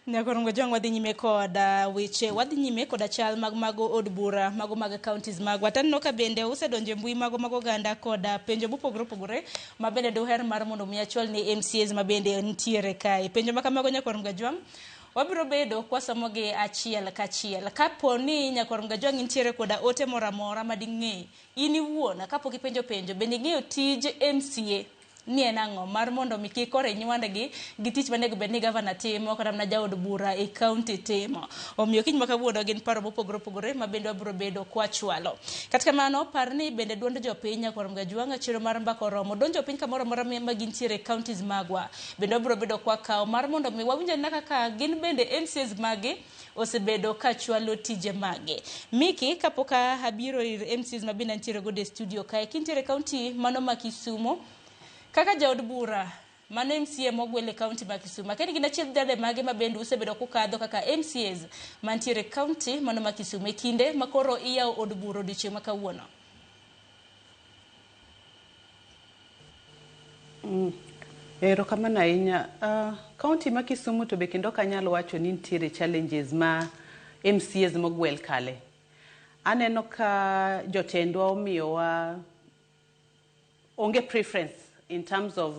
Nyakorongo jwang wadhi nyime koda weche, wadhi nyime koda chal mago od bura, mago mag counties magwa. Tanno ka bende usedonje mbui mago ganda koda penjo mopogore ma bende doher mar mondo mi achwal ni MCAs ma bende ntiere kae. Penjo makamago Nyakorongo jwang wabiro bedo kwasomogi achiel kachiel. Kapo ni Nyakorongo jwang ntiere koda ote moramora mading'e in iwuon kapo kipenjo bende ing'eyo tij MCA ni en ang'o mar mondo mi kik ore nywandgi gi tich manego bed ni gavana timo kata mana jaod bura e kaunti timo. Omiyo kiny makawuono gin paro mopogore ma bende wabiro bedo kwachwalo. Kata kamano par ni bende duond jopiny Nyakorongo jwang chiro mar mbako romo donjo piny kamoro amora ma gintiere counties magwa. Bende wabiro bedo kwakaw mar mondo mi wawinj na kaka gin bende MCAs magi osebedo kachwalo tije mage. Miki kapoka abiro ir MCAs ma bende ntiere go de studio kae kintiere county mano ma Kisumo kaka jaod bura mano MCA mogwele county ma Kisumo kendo gina chiel dade mage ma bende usebedo kukadho kaka MCAs mantiere county mano ma Kisumo e kinde makoro iyaw od bura odiochieng' ma kawuono. Erokamano ahinya. County ma Kisumo to be kendo kanyalo wacho ni ntiere challenges ma MCAs mogwel kale. Aneno ka jotendwa omiyowa onge preference in terms of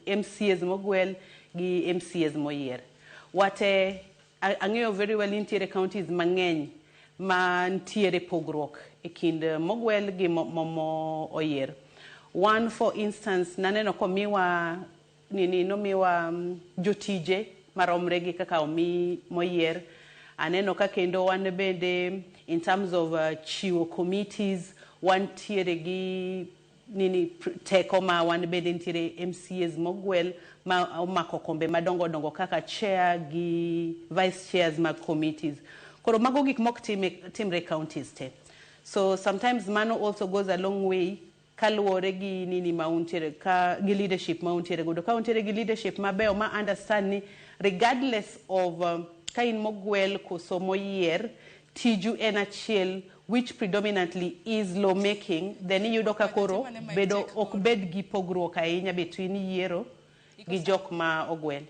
MCAs mogwel gi MCAs moyier. Wate ang'eyo very well ntiere counties mang'eny ma ntiere pogruok e kind mogwel gi momo oyier. One for instance naneno komiwa nomiwa jotije maromre gi kaka omi moyier. Aneno ka kendo wan bende in terms of chiwo committees wan tiere gi teko ma wan bende ntiere MCAs mogwel ma omako kombe madongo kaka chair gi vice chairs mag committees. Koro mago gik mok timre counties te. So sometimes mano also goes a long way kaluwore gi mauntiere gi leadership mauntiere godo. Ka untiere gi leadership mabeyo ma understand ni regardless of ka in mogwel koso moyier tiju en achiel which predominantly is lawmaking, then iyudo ka koro bedo ok bed gi pogruok ahinya between yiero gi jok ma ogwel.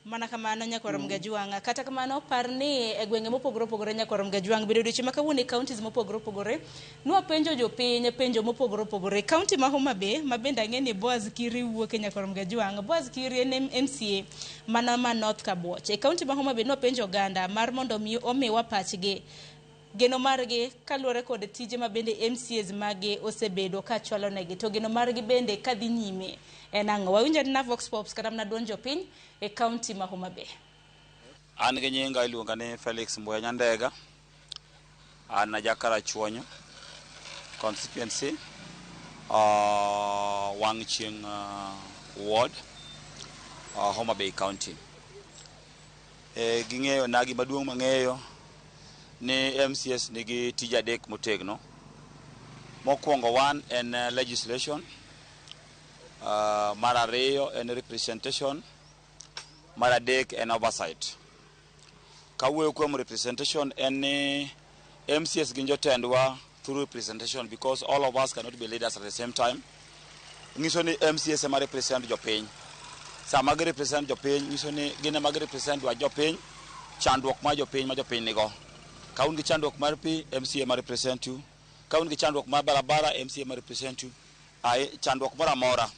Mana kamano Nyakorongo jwang kata kamano par ni e gwenge mopogore Nyakorongo jwang bedo odiochieng' ma kawuono e counties mopogore nwa penjo jopiny penjo mopogore. County ma Homa Bay ma bende ang'e ni Boaz Kiri wuok e Nyakorongo jwang. Boaz Kiri en MCA mana ma North Kabuoch. E county ma Homa Bay nwa penjo oganda mar mondo mi omiwa pachgi geno margi kaluwore kod tije ma bende MCAs magi osebedo ka chwalo negi to geno margi bende kadhi nyime en ang'o. Wawinjo na Vox Pops kata mana duond jopiny e county ma Homa Bay. An gi nyinga iluonga ni Felix Mbuya Nyandega. An ajakara chuonyo constituency Wang Ching ward Homa Bay County. Ging'eyo na gima duong' mang'eyo ni MCAs nigi tija adek motegno. Mokwongo one en legislation, mar ariyo en representation, mar adek en oversight. Kawuoyo kuom representation en ni MCAs gin jotendwa through representation because all of us cannot be leaders at the same time. Ngiso ni MCAs ema represent jopiny. Sama gi represent jopiny ngiso ni gin ema gi represent wa jopiny, chandruok ma jopiny nigo. Kaun gi chandruok mar pi, MCA ma represent you. Kaun gi chandruok mar barabara, MCA ma represent you. Chandruok mora mora,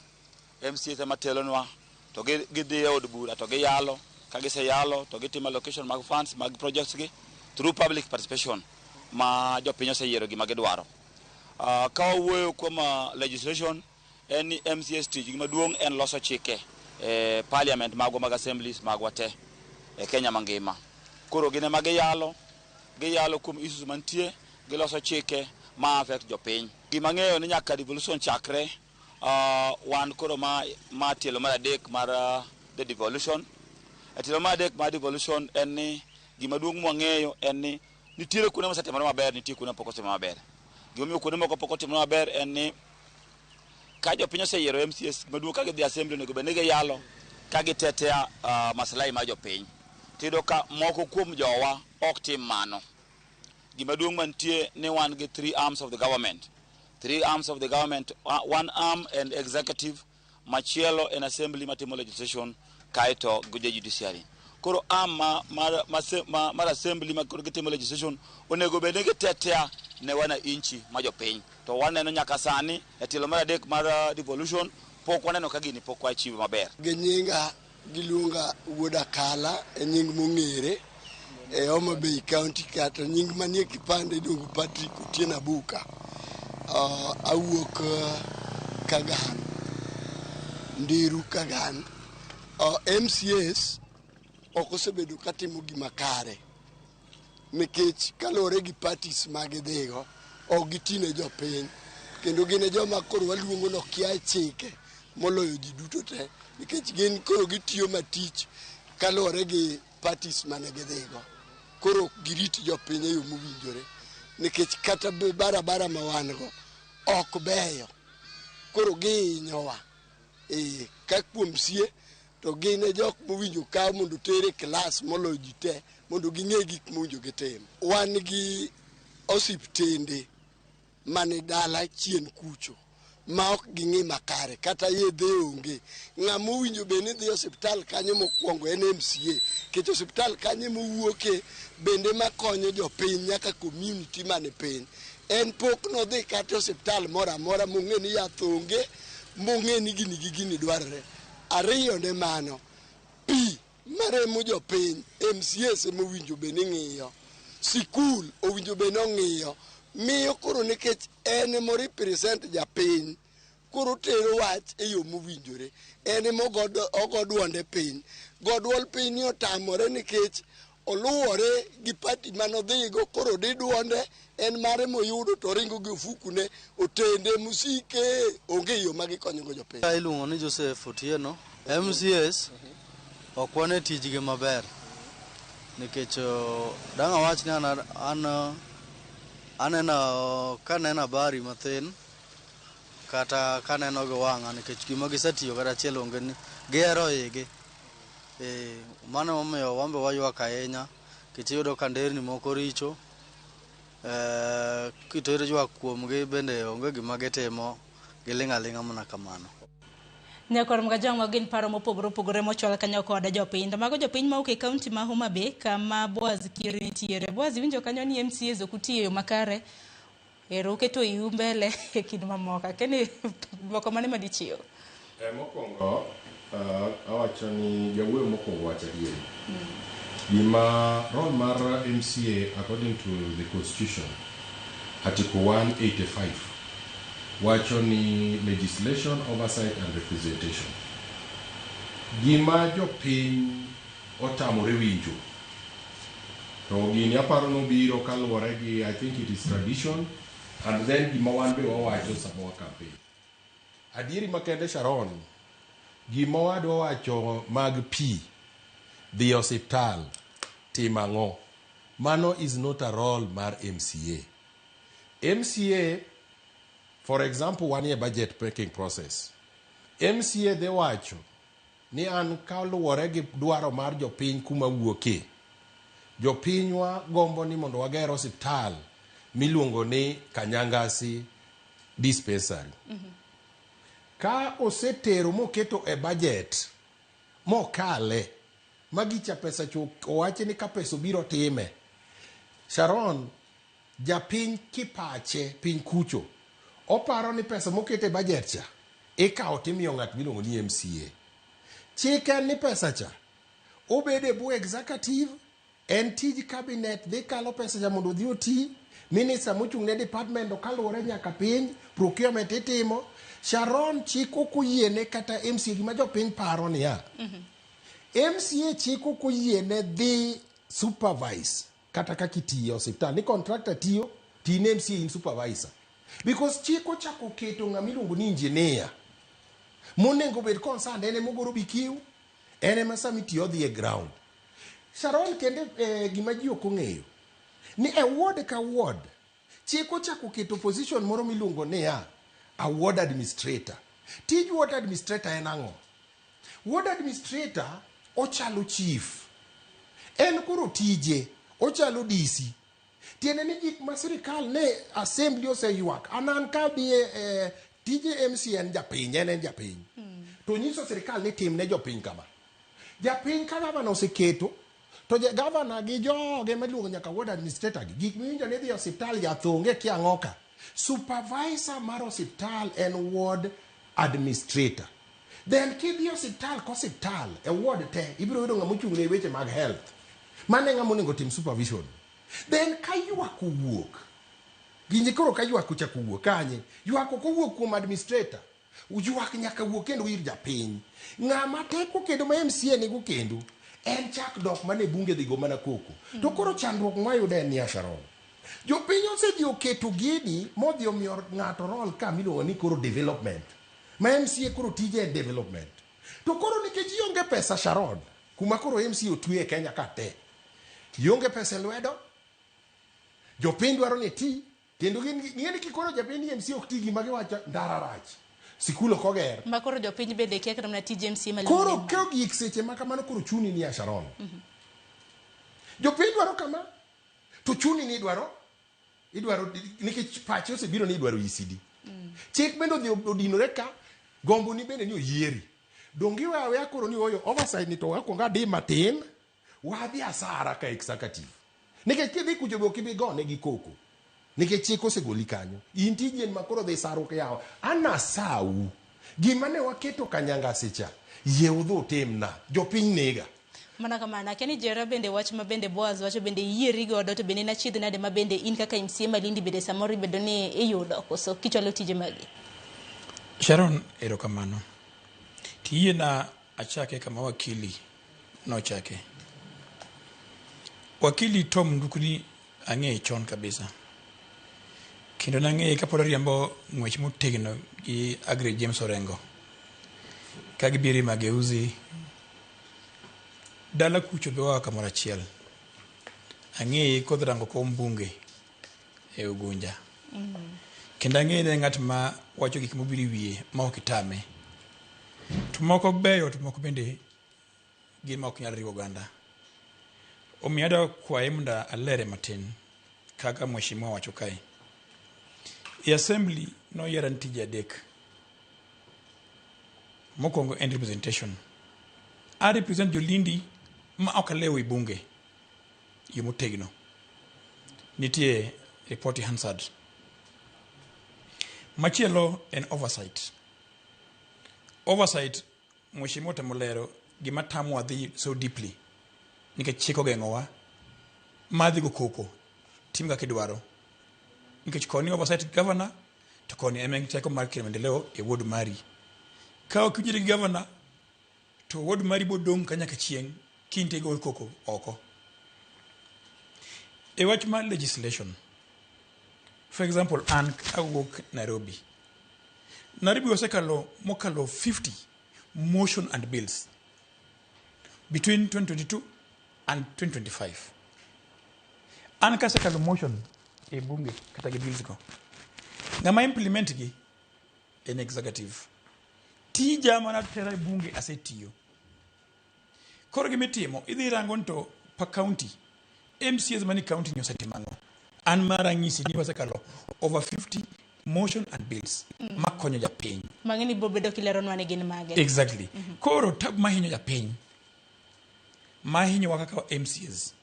MCA ema telonwa, to gidhi e od bura, to giyalo, ka giseyalo, to gitimo allocation mag funds, mag projects gi, through public participation, ma jopiny oseyiero gima gidwaro. Ka wawuoyo kuom legislation, en ni MCAs tij gima duong' en loso chike e parliament magwa mag assemblies magwa te e Kenya mangima. Koro gine ma giyalo kuom issues mantie, giloso chike ma affect jopiny. Gima ng'eyo ni nyaka devolution chakre, wan koro ma tielo mar adek mar the devolution. E tielo mar adek mar devolution en ni gima duong' mwang'eyo en ni nitiere kuonde mosetimore maber, nitiere kuonde pok otimore maber. Gima miyo kuonde moko pok otimore maber en ni ka jopiny oseyiero MCAs maduong' ka gidhi assembly onego bed ni giyalo ka gitetea maslahi mar jopiny. Tiyudo ka moko kuom jowa ok tim mano. Gima duong' mantie ni wan gi three arms of the government. One arm and executive, machielo en assembly matimo legislation, kaito gi judiciary. koro mar assembly ma koro gitimo legislation onego bed ni gitetea ne wana inchi ma jopiny to waneno nyaka sani e tilo mar adek mar devolution pok waneno ka gini pok wachiwo maber. Ginyinga giluonga Wuoda Kala e nying mong'ere e Homa Bay County kata nying manie kipande iluongo Patrick Otieno Abuka. Awuok Kagan, Ndiru Kagan. MCAs ok osebedo katimo gima kare nikech kalore gi parties magidhigo ok gitine jopiny kendo gin joma koro waluongo no kia chike moloyo ji duto te nikech gin koro gitiyo matich kalore gi parties mane gidhigo koro giriti jopiny e yo mowinjore nikech kata barabara ma wan go ok beyo koro gihinyowa ka kuom sie to gin jok mowinjo kaw mondo tere klas moloyo ji te mondo ging'e gik mowinjo gitim. Wan gi osiptende mane dala chien kucho ma ok ging'i makare kata yedhe onge. Ng'ama owinjo bende ni dhi osiptal kanyo mokwongo en MCA nikech osiptal kanyo mowuoke bende makonyo jopiny nyaka community mane piny. En pok nodhi kata osiptal moro amora mong'e ni yath onge mong'e ni gini dwarore. Ariyo ne mano pi maremo jopiny MCAs mowinjo bende ng'iyo sikul owinjo bende ong'iyo miyo koro nikech en emo represent japiny koro tero wach e yo mowinjore en emo ogo duonde piny godwol piny ni otamore nikech oluwore gi pati manodhigo koro di duonde en mare moyudo to ringo gi ofukune otende musike onge yo magikonyogo jopiny. Iluongo ni Joseph Otieno. MCAs ok wane tijgi maber nikech dang' awach ni aneno kaneno habari mathin kata kaneno gi wang'a nikech gima gisetiyo kata achiel onge ni gihero igi. Mano momiyo wambe waywak ahinya nikech iyudo ka nderni moko richo kitero ywak kuomgi bende onge gima gitimo giling' aling'a mana kamano. Nyakor mga jong gin paro mopogore mochwal kanyo koda jopiny. To mago jopiny ma e kaunti ma Homa Bay kama Boaz Kiri nitiere. Boaz winjo kanyo ni MCAs ok utiyo makare. Ero keto iu mbele e kind mamoko. Keni boko mane madichiwo? Mokwongo awacho ni jawuoyo mokwongo wacho adieri. Gima role mar MCA according to the constitution article 185 wacho ni legislation, oversight and representation. Gima jopiny otamore winjo to gini aparo nobiro kaluwore gi I think it is tradition and then gima wan be wawacho sama campaign. Adieri makende Sharon, gima wadwa wacho mag pi dhi osiptal timang'o, mano is not a role mar MCA. MCA, for example, one year budget making process. MCA de wacho ni an kaluwore gi dwaro mar jopiny kuma wuoke. Jopinywa gombo ni mondo wager osiptal miluongo ni Kanyangasi dispensary. Ka osetero moketo e budget mokale magicha pesa chuk owache ni ka pesa biro time. Sharon, japiny kipache piny kucho oparo ni pesa mokete budget cha ikawo timiyo ng'at miluongo ni MCA. Chike ni pesa cha obede bu executive en tij cabinet dhi kalo pesa cha mondo dhi oti minister mochung' ne department okaluwore nyaka piny procurement itimo. Sharon chiko kuyiene kata MCA gima jopiny paro niya MCA chiko kuyiene dhi supervise kata kakitiyo osiptal ni contractor tiyo tine MCA in supervisor because chiko chako keto ng'amiluongo ni engineer monengo bed concerned ene mogoro bikiu ene masami tiyo dhi e ground. Sharon kende gima ji ok ong'eyo ni e ward ka ward chiko chako keto position moro miluongo niya a ward administrator. Tij ward administrator en ang'o? Ward administrator ochalo chief, en koro tije ochalo DC. Tiene ni gik ma sirikal ne assembly oseyuak anan ka biye tije MCA en japiny en japiny to nyiso sirikal ni tim ne jopiny kama Japiny ka gavana oseketo to gavana gi joge maluongo nyaka ward administrator gi gik miwinjo ni dhi osiptal jathonge kia ng'oka. Supervisor mar osiptal en ward administrator. Then kidhi osiptal kosiptal e ward te ibiro yudo ng'ama ochung' ne weche mag health. Mane ng'ama onego tim supervision. Then ka ywak owuok. Ginyi koro ka ywak ochako wuok kanye. Ywak ok owuok kuom administrator. Ywak nyaka wuok kendo ir japiny. Ng'ama teko kendo ma MCA nigo kendo en chak dok mane bunge dhigo mana koko. To koro chandruok mwayudo en ni Sharon. Jopiny osedhi oketo gini modhi omiyo ng'ato rol ka miluongo ni koro development. Ma MCA koro tije en development. To koro nikech ionge pesa Sharon, kuma koro MCA otwe e Kenya ka te. Ionge pesa lwedo. Jopiny dwaro ni ti kendo ng'eni kikoro jopiny MCA ok ti gima giwacho ndara rach. Sikul ok oger. Ma koro jopiny bende kia kata mana tije MCA maluongo. Koro keo gik seche ma kamano koro chuni ni Sharon. Jopiny dwaro kama to chuni ni idwaro nikech pache osebiro ni idwaro ECD. Chik bende odinore ka gombo ni bende ni oyieri. Dongi wewe koro ni oyo oversight ni to wakwonga di matin wadhi asara ka executive. Nikech kidhi kucho be okibi gone gi koko. Nikech chik osegoli kanyo. In tijien makoro dhi saru ke yawa. Ana sau. Gima ne waketo kanyanga secha. Yie udho temna. Jopiny nega. Mana kamana keni jera bende wach ma bende Boaz wacho bende yieri godo to bende na chidh nade ma bende in kaka MCA Malindi bende samoro bedo ni iyudo koso kichwalo tije magi. Sharon erokamano. Tiye na achake kama wakili no chake. Wakili Tom Ndukuni ang'e chon kabisa. Kendo nang'e kapod riembo ng'wech motegno gi Agri James Orengo. Kagibiri mageuzi dala kucho bewa kamora chiel. Ang'e kod rango kom bunge e Ugunja. Kendo ang'e ne ng'at ma wacho gik mobiri wiye ma ok itame. To moko beyo to moko bende gin ma ok nyal riwo oganda. Omiyo kwaye munda alere matin kaka mheshimiwa wacho kae. E assembly no yera ntije adek. Mokongo end representation. I represent Jolindi ma ok lewo bunge. Yomotegno. Nitie report Hansard. Machielo en oversight. Oversight mheshimiwa Tamolero gima tamu adhi so deeply. Nikech chiko geng'owa madhi go koko tim ga kidwaro. Nikech koni oversight governor to koni emeng cheko mar maendeleo e ward mari. Ka ok ujiri governor to ward mari bodong kanya ka chieng kinte go koko oko. E wach mar legislation. For example, an awuok Nairobi. Nairobi osekalo mokalo 50 motion and bills between 2022 and 2025. An kasekalo motion e bunge kata gi bills ko. Ngama implement gi en executive. Tija mana tera e bunge asetiyo. Koro gimitimo idhi rango to pa county. MCAs mani county nyosetimango. An mara ngisi ni wasekalo over 50 motion and bills. Makonyo japiny. Mangeni bobedo kilero nwane gin mage. Exactly. Koro tab mahinyo japiny. Mahinyo wakaka MCAs.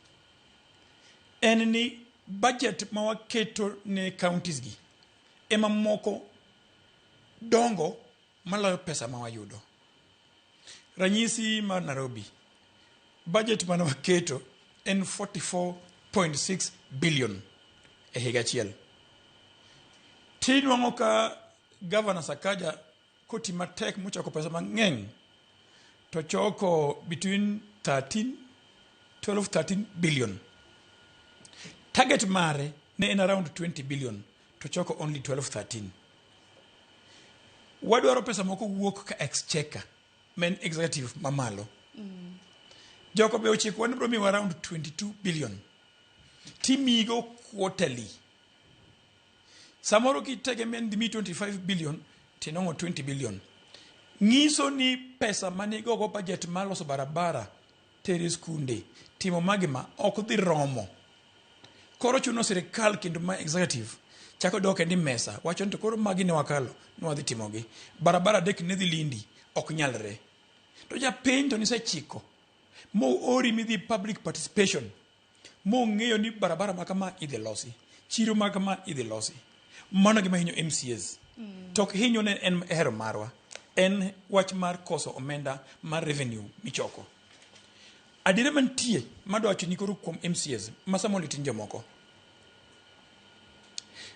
En ni budget ma waketo ne counties gi ema moko dongo malayo pesa ma wayudo. Ranyisi mar Nairobi. Budget ma waketo en 44.6 billion e higa achiel. Tinwango ka Governor Sakaja koti matek muchoko pesa mang'eny to choko between 12-13 billion. Target mare ne in around 20 billion to choko only 12-13. Wadwaro pesa moko wuok ka exchequer men executive mamalo. Joko be ochiko wan bromi around 22 billion. Timigo quarterly. Samoro ki tege men dimi 25 billion tinongo 20 billion. Ngiso ni pesa manigo go budget maloso barabara tere skunde timo magima ok dhi romo. Koro chuno sirikal kendo ma executive chako doke ndi mesa wacho nto koro magi ne wakalo no wadhi timogi barabara dek ne dhi Lindi ok nyalre to ja piny to ni se chiko mo ori midhi public participation, mo ng'eyo ni barabara makama idhi losi, chiro makama idhi losi. Mano gima hinyo MCAs. Tok hinyo ne en hero marwa. En wach mar koso omenda mar revenue michoko. Adire mantie madwa wacho ni koro kuom MCAs masamo litin jomoko.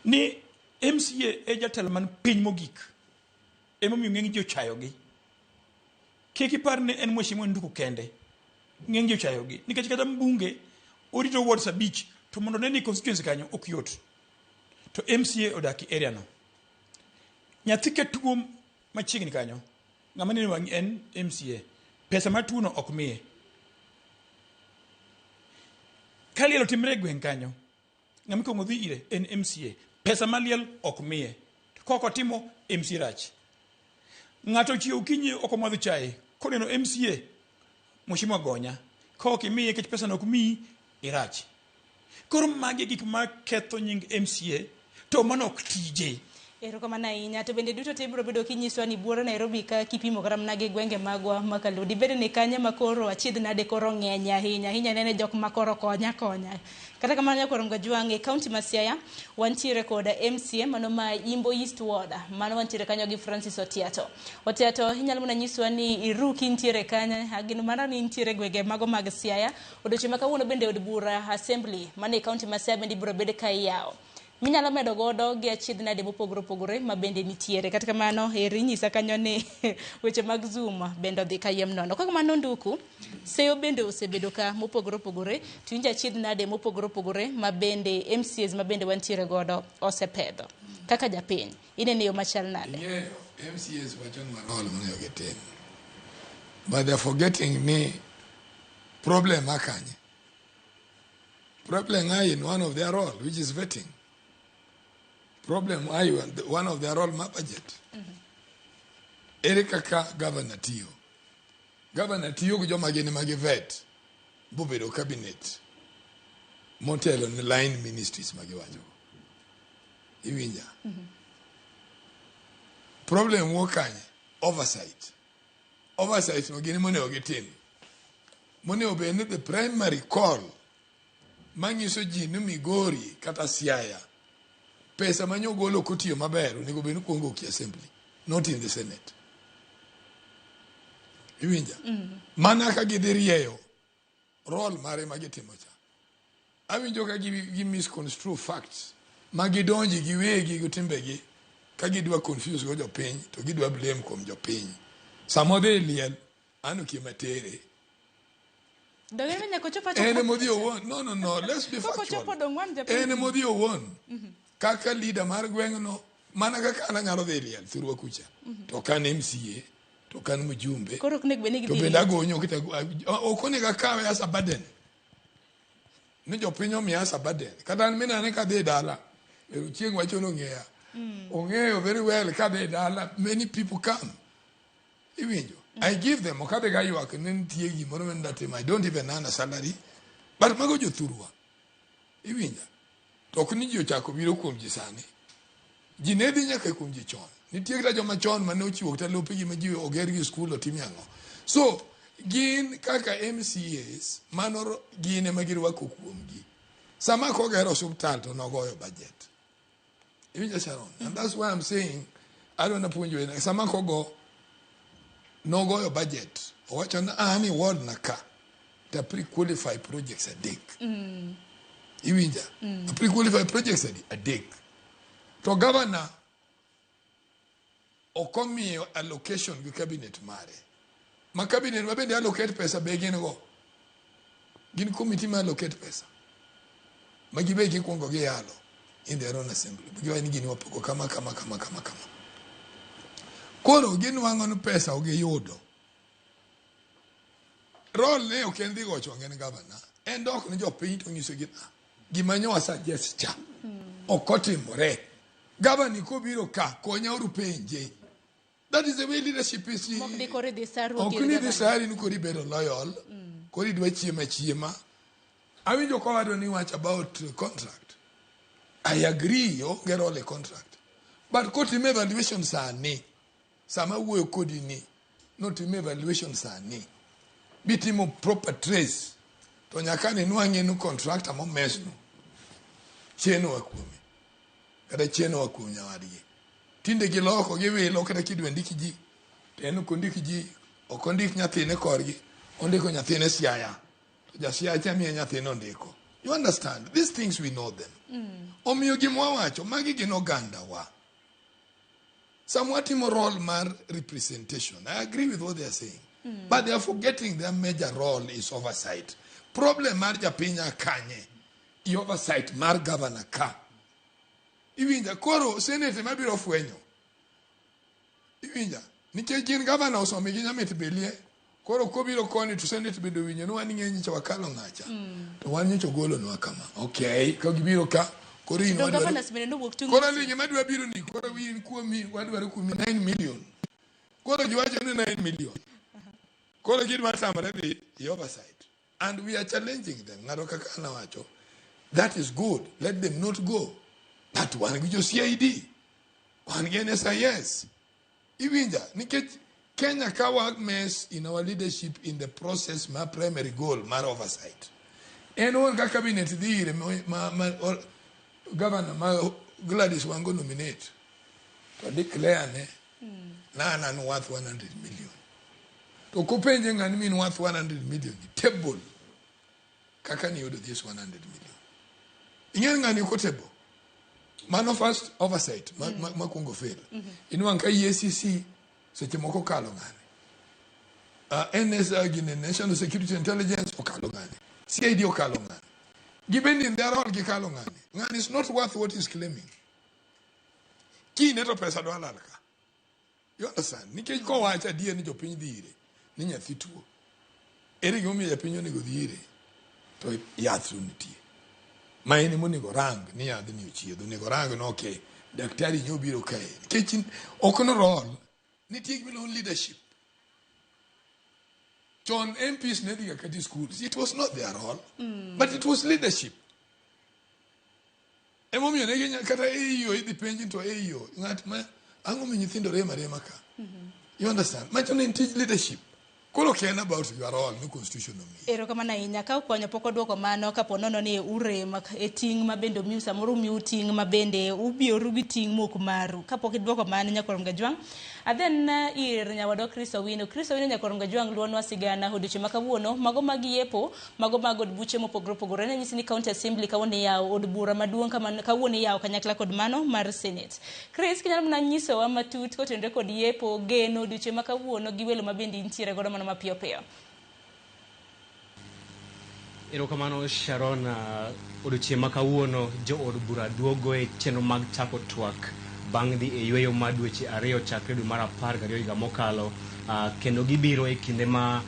Ni MCA e jatelo man piny mogik. Emo miyo ng'eng jochayogi. Kik ipar ni en mheshimiwa Nduku kende. Ng'eng jochayogi. Nikech kata mbunge orito wards abich to mondo ne ni constituency kanyo ok yot. To MCA odaki area no. Nyathi ke tuo machiegni kanyo. Ng'ama ni wangi en MCA. Pesa ma tuo no ok miye. Kalielo timre gweng kanyo. Ng'ama kongo dhi ire en MCA. Pesa maliel ok miye. Koko timo MCA rach. Ng'ato chiew kinyi oko madho chai. Koneno MCA mheshimiwa gonya. Koko miye kech pesa no ok miyi irach. Koro magi gik ma ketho nying MCA to mano ok tije. Erokamano ahinya. To bende duto te biro bedo kinyiswa ni Bura Nairobi ka kipimo kata mana gi gwenge magwa makaludi bede ni kanye makoro achiedh nade koro ng'eny ahinya nene jok makoro konya. Kata kamano nyakoro mgajwange kaunti ma Siaya wantiere koda MCA mano ma Imbo East Ward mano wantiere kanyo gi Francis Otiato. Otiato inyalo muna nyiswa ni iruki ntiere kanya agino mana ni ntiere gwenge mago mag Siaya odiochieng' ma kawuono bende od bura assembly mane kaunti ma Siaya bende biro bede ka iyawo. Minyalo medo godo gi achiedh nade mopogore ma bende nitiere. Kata kamano eri nyisa kanyo ni weche mag Zoom bende odhi kayiem nono. Kaka mano Nduku seyo bende osebedo ka mopogore to inja achiedh nade mopogore ma bende MCAs ma bende wantiere godo osepedho. Kaka japiny inene yo machal nade? Yeah, MCAs wachon marol mane ogetin. But they're forgetting me problem akanye. Problem I in one of their role which is vetting. Problem I one of their role my budget. Erika Governor Tio. Governor Tio go joma gene magi vet. Bubedo cabinet. Montelo ni line ministries magi wacho. Iwinja. Problem wokanye oversight. Oversight no gene mone ogetin. Mone obene the primary call. Mangiso ji ni Migori kata Siaya. Pesa manyo golo kotiyo maber onego benu kongo ki assembly, not in the Senate. Iwinja. Mana ka gidhirieyo role mare magitimo cha. Awinjo ka gi misconstrue facts. Magidonji giwegi gotimbegi ka gidwa confuse go jopiny to gidwa blame kuom jopiny. Samode liel anu kimatere. No, let's be factual. Enemodhi owon. Kaka leader mar gweng'no mana kaka ana ng'aro dhi liel thurwa kucha. To kan MCA, to kan mjumbe. Koro knek bene to bende agonyo kita okonego akawe as a burden. Ni jopiny omiya as a burden. Kata an minane ka dhi dala. Chieng' wacho nong'eya. Ong'eyo very well ka dhi dala. Many people come. Iwinjo. I give them okabe ga ywak ne nitie gimoro men that I don't even earn a salary, but mago jothurwa. Iwinja. To ok ni ji ochako biro kuom ji sani. Ji ne dhi nyaka kuom ji chon. Nitie kata joma chon mane ochiwo kata lope gi ma ji oger gi skul otim yango. So gin kaka MCAs manoro gine ma girwako kuom gi. Sama kogero hospital to nogoyo budget. Iwinja Sharon. And that's why I'm saying I don't know punjo sama kogo no go your budget. Owacho na ani ward na ka. The pre-qualified projects are dig. Iwinja. The pre-qualified projects are dig. To governor okomi allocation gi cabinet mare. Ma cabinet mabende allocate pesa begin go. Gin committee ma allocate pesa. Magibe gi kongo gi yalo in their own assembly. Magibe ni gini wapoko kama. Koro gin wangono pesa oge yudo. Role ne okendi go chongen governor. Endok ni jopiny to nyiso gimanyo suggest cha. Okotimore. Governor ko biro ka konya oru penje. That is the way leadership is. Okuni disari ni kori bedo loyal. Kori dwa chiema. Awinjo ko wadwa ni wach about contract. I agree yo get all a contract. But kotime evaluation sani. Sama wuoyo kodi ni not to make evaluation sani. bitimo proper trace to nyaka ni nuang'e no contractor momesno cheno wa kuome kata cheno wa kuom nyawadgi tinde giloko giwilo kata kidwe ndiki ji to en kondiki ji ok ondik nyathine korgi ondiko nyathine siaya to jasiaya cha miye nyathine ondiko. You understand? These things we know them. Omiyo gimwa wacho magi gin oganda wa. Some timo role mar representation. I agree with what they are saying. But they are forgetting their major role is oversight. Problem mar japinya kanye. I oversight mar governor ka. Iwinja koro senate mabiro fwenyo. Iwinja nikech gin governor osomi gi nyamit belie. Koro kobiro koni to senate bedo winyo no wani ng'eny cha wakalo ng'acha. To wan nyocho golo no kama. Okay, ka gibiro ka koro ino koro lingi madwa biro ni koro win kuomi wadwaro kuomi 9 million. Koro giwacho ni 9 million. Koro gidwa tamre the oversight. And we are challenging them. Ng'ato kaka nawacho. That is good. Let them not go. But one gi jo CID. One gi NSIS. Iwinja nikech Kenya kawa mess in our leadership in the process my primary goal my oversight. And one cabinet the governor ma Gladys wango nominate to declare na worth 100 million. To kupenje ngani mean worth 100 million table kaka ni yodo this 100 million. Ingeni ngani ko table. Man of first oversight ma kungo fail. Inwanka EACC seche moko kalo ngane. NSA gine National Security Intelligence okalo ngane. CID okalo ngane. Given in their role gikalo ngane. Ngane is not worth what he's claiming. Ki neto pesa do alalaka. You understand? Nikech ko wacha die ni jopiny dhire. Ni nyathi tuo. Ere gimomiyo japiny onego dhire. To yath nitie. Ma eni monego rang ni yath ni ochiedho. Onego rang no okay. Daktari nyobiro kae. Nikech ok no role. Nitie gimilon leadership. John MPs nedhiga kati schools. It was not their role, but it was leadership. Emomiyo ne kata eyo idhi penji to eyo ng'at ma ang'o mi nyithindo rema ka. You understand? Macho ne teach leadership. Kolo kena about your role no constitution of me. Ero kama na inya ka ukonyo poko duoko mano kapo nono ni urem e ting mabende omiu samoro miu ting mabende ubioru gi ting mok maru kapok iduoko mano nyakorom gajwang. Then ir nyawadwa Kristo Wino nyakorom gajwang luonwa sigana hodiche makawuono mago magiepo mago magod buche mopogore opogore ne nyisi ni county assembly kawone yawo od bura maduong' kama kawone yawo kanyakla kod mano mar senate. Chris kinyalo mna nyiso wa matut kotenre kod yepo geno hodiche makawuono gi welo mabende intiere godo mano mapiyo piyo. Erokamano Sharon, odiochieng' makawuono jo od bura duogo e chenro mag chako twak bang' dhi e yweyo mar dweche 2 chakre dwe mar 12 higa mokalo, kendo gibiro e kinde ma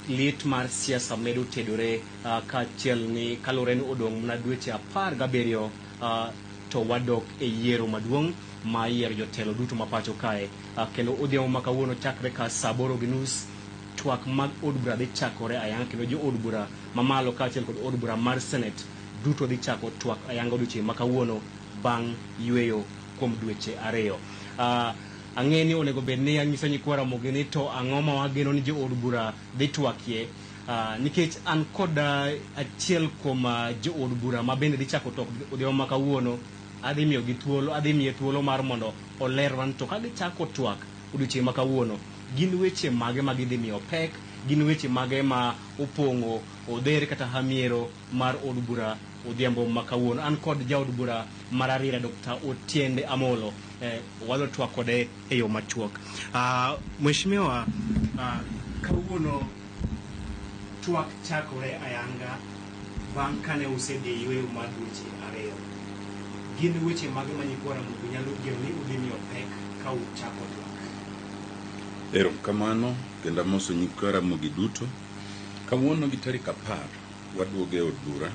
lit mar siasa medo tedore kaachiel ni kalore ni odong' mana dweche 17 to wadok e yiero maduong' ma yiero jotelo duto ma pacho kae, kendo odhiambo makawuono chakre ka saa 8:30 twak mag od bura dhi chakore ayanga, kendo jo od bura mamalo kaachiel kod od bura mar senate duto dhi chako twak ayanga odiochieng' makawuono bang' yweyo kuom dweche 2. Ang'e ni onego bed ni anyiso nyikwara mogi ni to ang'o ma wageno ni jo od bura dhi twakie, nikech an kod achiel kuom jo od bura ma bende dhi chako twak odhiambo makawuono. Adhi miye thuolo mar mondo olerwan to ka gichako twak odiochieng' makawuono gin weche mage ma gidhi miyo pek, gin weche mage ma opong'o odher kata hamiero mar od bura odhiambo makawuono. An kod jaod bura mar Arira Dr. Otiende Amolo walo twak kode e yo machuok. Mheshimiwa, kawuono twak chakore ayanga bang' kane usedhi yweyo mar dweche 2. Gin weche mage ma nyikwara mogo nyalo geno ni udhi miyo pek ka uchako twak? Erokamano kendo amoso nyikwara mogi duto. Kawuono gi tarik 10 waduogo e od bura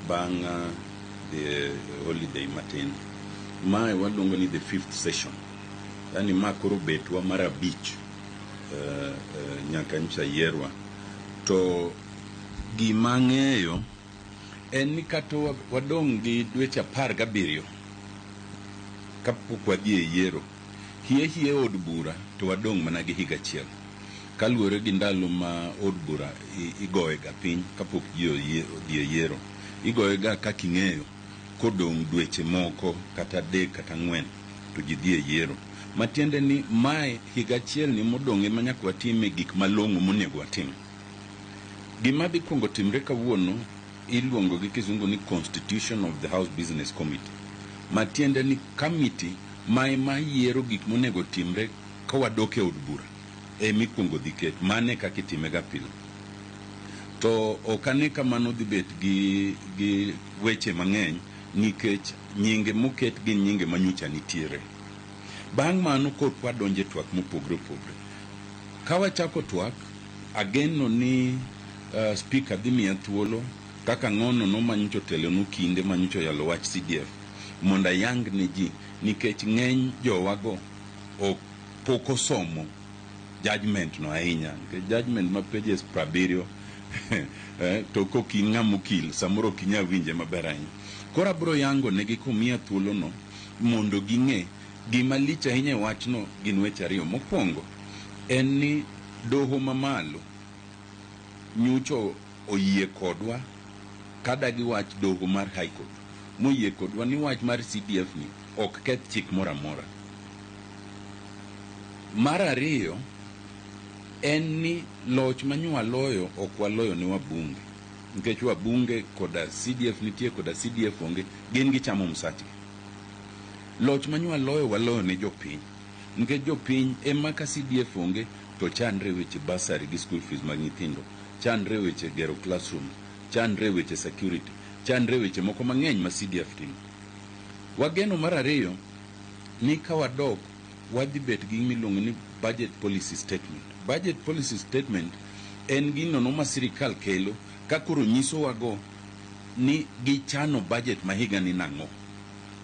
bang' holiday matin. Mae waluongo ni the 5th session, yani ma koro betwa mar 5 nyaka ncha yierwa. To gima ng'eyo en ni kato wadong' gi dweche 17 kapok wadhi e yiero. Hie od bura to wadong' mana gi higa achiel. kaluwore gi ndalo ma od bura igoye ga piny kapok ji odhi yiero. Igoye ga kaka ing'eyo kodong' dweche moko kata 3 kata 4 to ji dhi yiero. Matiende ni mae higa achiel ni modong' ema nyaka watime gik malong'o monego watim. Gima dhi kuongo timre kawuono iluongo gi kisungu ni Constitution of the House Business Committee. Matiende ni committee ma yiero gik monego timre ka wadok e od bura. Mikuongo dhi ket mane kaka itime ga pile. To okane kamano dhi bet gi weche mang'eny nikech nyinge moket gi nyinge manyocha nitiere. Bang' mano kod wadonje twak mopogre opogre. Ka wachako twak, ageno ni speaker dhi miya thuolo kaka ng'ono no manyocha telo no kinde manyocha yalo wach CDF mondo yang ne ji nikech ng'eny jowago pok osomo judgment no ahinya. Judgment ma pages 70 to koki ng'amo kil samoro kinya winje maber ahinya. Kora bro yango negi kumiya thuolo no mondo ging'e gima lich ahinya wachno gin weche ariyo. Mokwongo en ni doho mamalo nyocho oyie kodwa kada gi wach doho mar High Court moyie kodwa ni wach mar CDF ni ok keth chik mora mora. Mar ariyo en ni loch manywa loyo ok waloyo ni wabunge nikech wabunge koda CDF nitie koda CDF onge gin gichamo msati. Loch manywa loyo waloyo ne jopiny nikech jopiny ema ka CDF onge to chandre weche basari gi school fees mag nyithindo, chandre weche gero classroom, chandre weche security, chandre weche moko mang'eny ma CDF timo. Wageno mar ariyo ni ka wadok wadhi bet gi miluongo ni budget policy statement. Budget policy statement en gino no ma sirikal kelo ka koro nyiso wago ni gichano budget ma higa ni nang'o.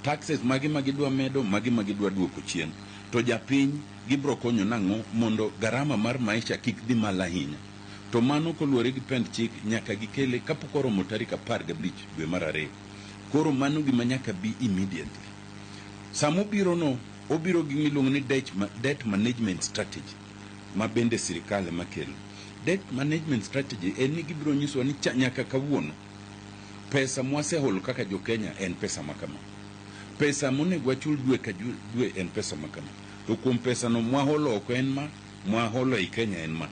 Taxes magi magidwa medo, magi magidwa duoko chien. To japiny gibro konyo nang'o mondo garama mar maisha kik dhi malo ahinya. To mano koluwore gi pend chik nyaka gikele kapok oromo tarik 15 dwe mar 2. Koro mano gima nyaka bi immediately. Samo biro no obiro gi miluongo ni debt management strategy ma bende sirikal makelo. Debt management strategy en ni gibiro nyiso ni nyaka kawuono pesa mwaseholo kaka jo Kenya en pesa makama. Pesa monego wachul dwe ka dwe en pesa makama. To kuom pesa no mwaholo oko en ma, mwaholo e Kenya en ma.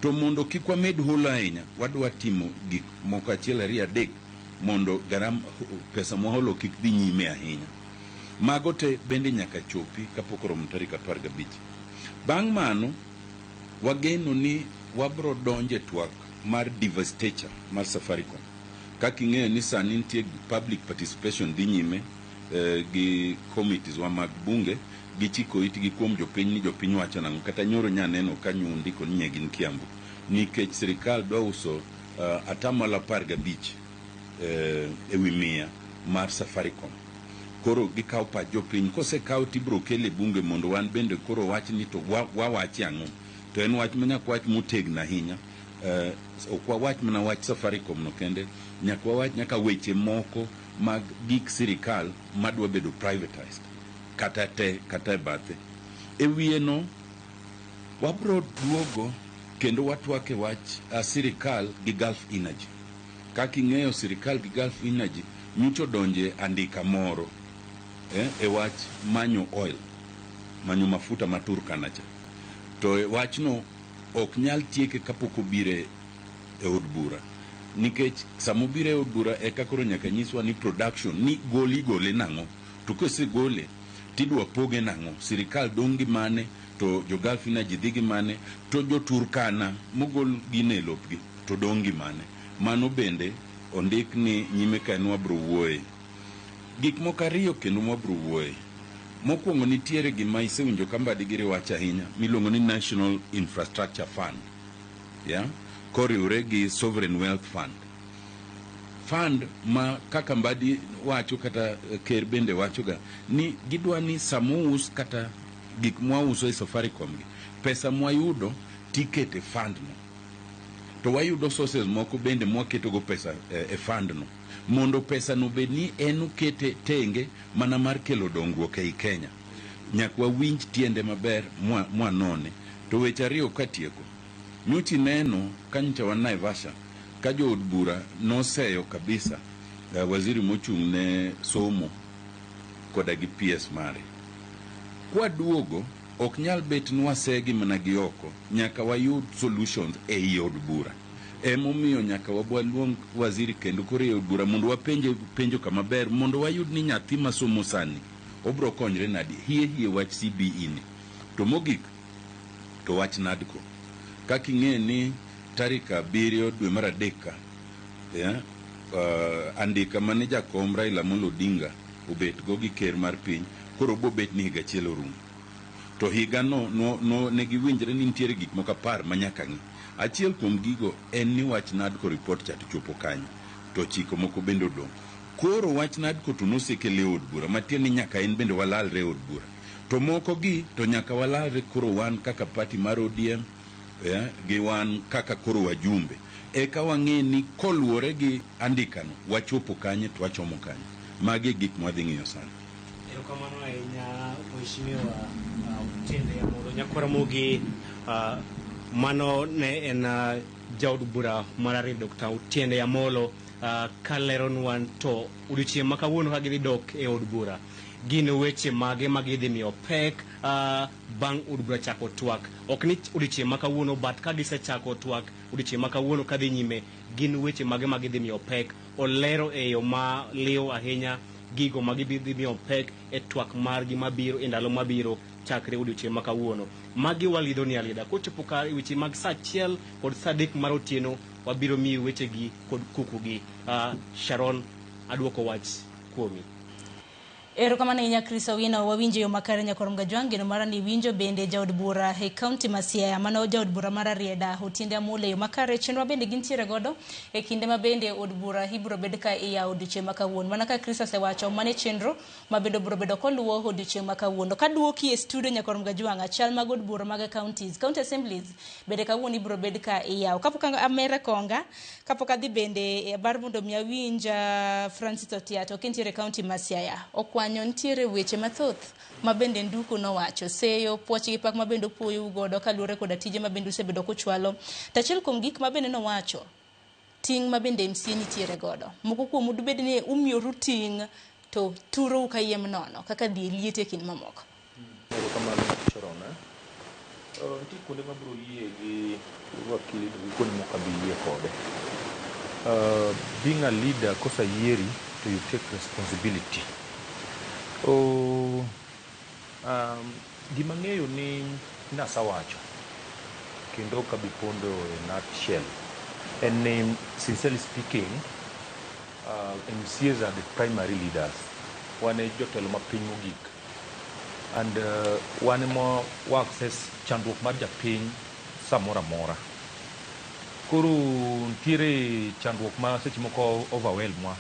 To mondo kik wamed holo ahinya, wadwa timo gik moko achiel ariyo adek mondo pesa mwaholo kik dhi nyime ahinya. Mago te bende nyaka chopi kapok oromo tarik 15. Bang' mano wageno ni wabro donje twak mar divestiture mar Safaricom. Kaka ing'eyo ni sani nitie public participation dhi nyime gi committees wa mag bunge gichiko itgi kuom jopiny ni jopiny wacho nang'o. Kata nyoro nyaneno ka nyundiko ni nyegin Kiambu nikech sirikal dwa uso atamalo 15 ewi 100 mar Safaricom. Koro gikaw pa jopiny kosekaw tibro kele bunge mondo wan bende koro wach ni to wawachi ang'o. To en wach manyak wach motegna ahinya. Ok wawach mana wach Safaricom no kende, nyaka wawach nyaka weche moko mag gik sirikal madwa bedo privatized kata bathe. Ewiye no wabro duogo kendo watwake wach sirikal gi Gulf Energy. Kaka ing'eyo sirikal gi Gulf Energy nyocho donje andika moro e wach manyo oil, manyo mafuta matur kanacha. To wachno ok nyal tieke kapok obire e od bura nikech samobire e od bura e kakoro nyaka nyiswa ni production ni gole nang'o. To kosegole tidwa poge nang'o, sirikal dong' gi mane, to jo Gulf Energy dhi gi mane, to jo Turkana mogol gine lopgi to dong' gi mane. Mano bende ondik ni nyime ka en wabro wuoye. Gik moko ariyo kendo wabro wuoye. Mokwongo nitiere gima isewinjo kambadi giri wacha ahinya miluongo ni National Infrastructure Fund. Koriwre gi Sovereign Wealth Fund. Fund ma kaka mbadi wacho kata ker bende wachoga ni gidwa ni samous kata gik mwauso e Safaricom gi pesa mwayudo tikete fund no. To wayudo sources moko bende mwaketo go pesa e fund no mondo pesa no bed ni en ukete tenge mana mar kelo dongruok e Kenya. Nyakwa winj tiende maber mwanone. To weche ariyo katieko. Nyuti neno kancha wa Naivasha ka jo od bura noseyo kabisa waziri mochung' ne somo koda gi PS mare. Kwa duogo ok nyal bet nwasegi mana gi oko, nyaka wayud solutions e od bura. Emomiyo nyaka wabwaluong waziri kendo kore e od bura mondo wapenjo kama ber mondo wayud ni nyathi masomo sani obro konyre nadi hie wach CBE ni. To mogik to wach nadko. Kaki ng'e ni tarika 7 dwe mar adek andika mane jakom Raila Amolo Odinga obet go gi ker mar piny koro bo bet ni higa chielo rum. To higa no ne giwinjre ni nitiere gik moko 10 manyaka ng'i. Achiel kuom gigo en ni wach nadko report cha chopo kanyo to chiko moko bende odong'. Koro wach nadko to nosekele od bura matieni nyaka en bende walalre od bura. To moko gi to nyaka walalre koro wan kaka party mar ODM gi wan kaka koro wajumbe. Eka wang'e ni koluore gi andikano wachopo kanye to wachomo kanye. Magi gik mwadhi ng'iyo sana. Erokamano ahinya mheshimiwa Otiende Amolo Nyakwamogi. Mano ne en jaod bura mar ariyo Dr. Otiende Amolo kaleronwa to odiochieng' ma kawuono ka gidhi dok e od bura gin weche mage magidhi miyo pek bang' od bura chako twak. Ok ni odiochieng' ma kawuono but ka gisechako twak odiochieng' ma kawuono kadhi nyime gin weche mage magidhi miyo pek. Olero e yo ma liw ahinya gigo magidhi miyo pek e twak margi mabiro e ndalo mabiro chakre odiochieng' ma kawuono. Magi walidho ni alida kochopo ka weche mag saa 1 kod saa 3 mar otieno wabiro miyo weche gi kod kuku gi. Sharon aduoko wach kuomi. Erokamano ahinya Chris Owino, wawinjo yo makare Nyakorom Gajwang' geno mara ni winjo bende jaod bura e kaunti ma Siaya mano jaod bura mar Rieda Otiende Amolo yo makare chenro bende gintiere godo e kinde ma bende od bura ibro bed ka iyawo odiochieng' ma kawuono. Mana ka Chris osewacho mane chenro ma bende bro bedo koluwo odiochieng' ma kawuono. Ka duoki e studio Nyakorom Gajwang' chal mag od bura mag county assemblies bende kawuono ibro bed ka iyawo. Kapok amere konga kapok adhi bende bar mondo mi awinja Francis Otiato kintiere kaunti ma Siaya. Okwanyo ntiere weche mathoth ma bende nduku no wacho seyo puoch gi pak ma bende puoyo godo kaluore koda tije ma bende usebedo kochwalo. Tachiel kuom gik ma bende no wacho ting ma bende MC nitiere godo. Moko kuom udu bende ni umioru ting to turo ukayem nono kaka dhi liete kin mamoko. Kamano chorona. Nti kuonde mabro yie gi wakili kuonde moko abi yie kode. Being a leader kosa yieri to you take responsibility. Gima ng'eyo ni nasawacho kendo kabipondo e nutshell and name sincerely speaking MCAs are the primary leaders. Wane jotelo mapiny mogik and wane mo access chandruok mar japiny samora mora. Koro ntiere chandruok ma seche moko overwhelm wa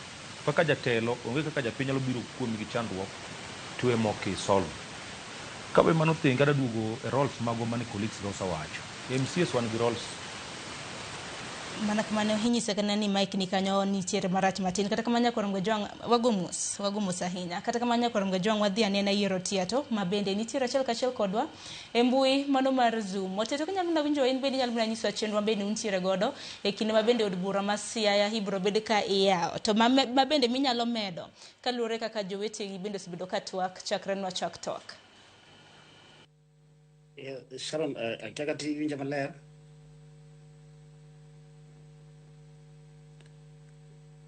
kaka jatelo onge kaka japiny nyalo biro kuomi gi chandruok to emoke solve. Kabe mano thenga da duogo e roles mago mane colleagues go sawacho. MCS wan gi roles mana kamano hinyise kana ni Mike ni kanyo nitiere marach matin kata kamanya Nyakorom Gajwang' wagomos ahinya kata kamanya Nyakorom Gajwang' wadhi anena yiero Tiato ma bende nitiere achiel kachiel kodwa e mbui mano mar Zoom. Oteto kanyalo na winjo en bende nyalo na nyiso chenro bende nitiere godo e kinde ma bende od bura ma Siaya ibro bede ka iyawo to ma bende minyalo medo kaluore kaka jowetegi bende osebedo ka twak chakre nwa chak twak. Sharon akitaka winja maler.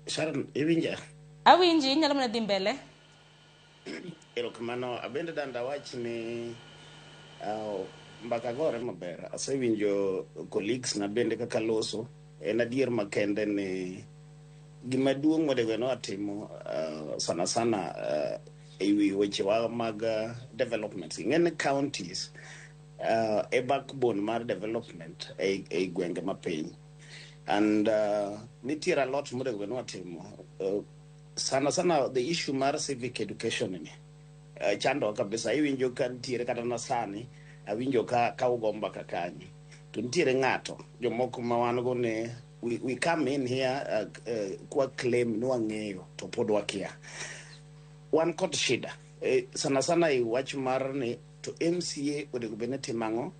Sharon, iwinja? Awinji, nyalo mana dhi mbele. Erokamano, abende danda wach ni mbaka gore maber. Asewinjo colleagues na bende kaka loso. En adier makende ni gima duong' modego no atimo sana sana ewi weche wa mag development. Ng'eny counties a backbone mar development e gwenge mapiny. And nitiere a lot more than what sana the issue mar civic education ni chando kabisa iwinjo ka nitiere kata na sani awinjo ka ugomba kakani to nitiere ng'ato jomoko ma wan go ne we come in here kwa claim no ang'eyo to pod wakia wan kod shida sana i wach mar ni to MCA odego bene timango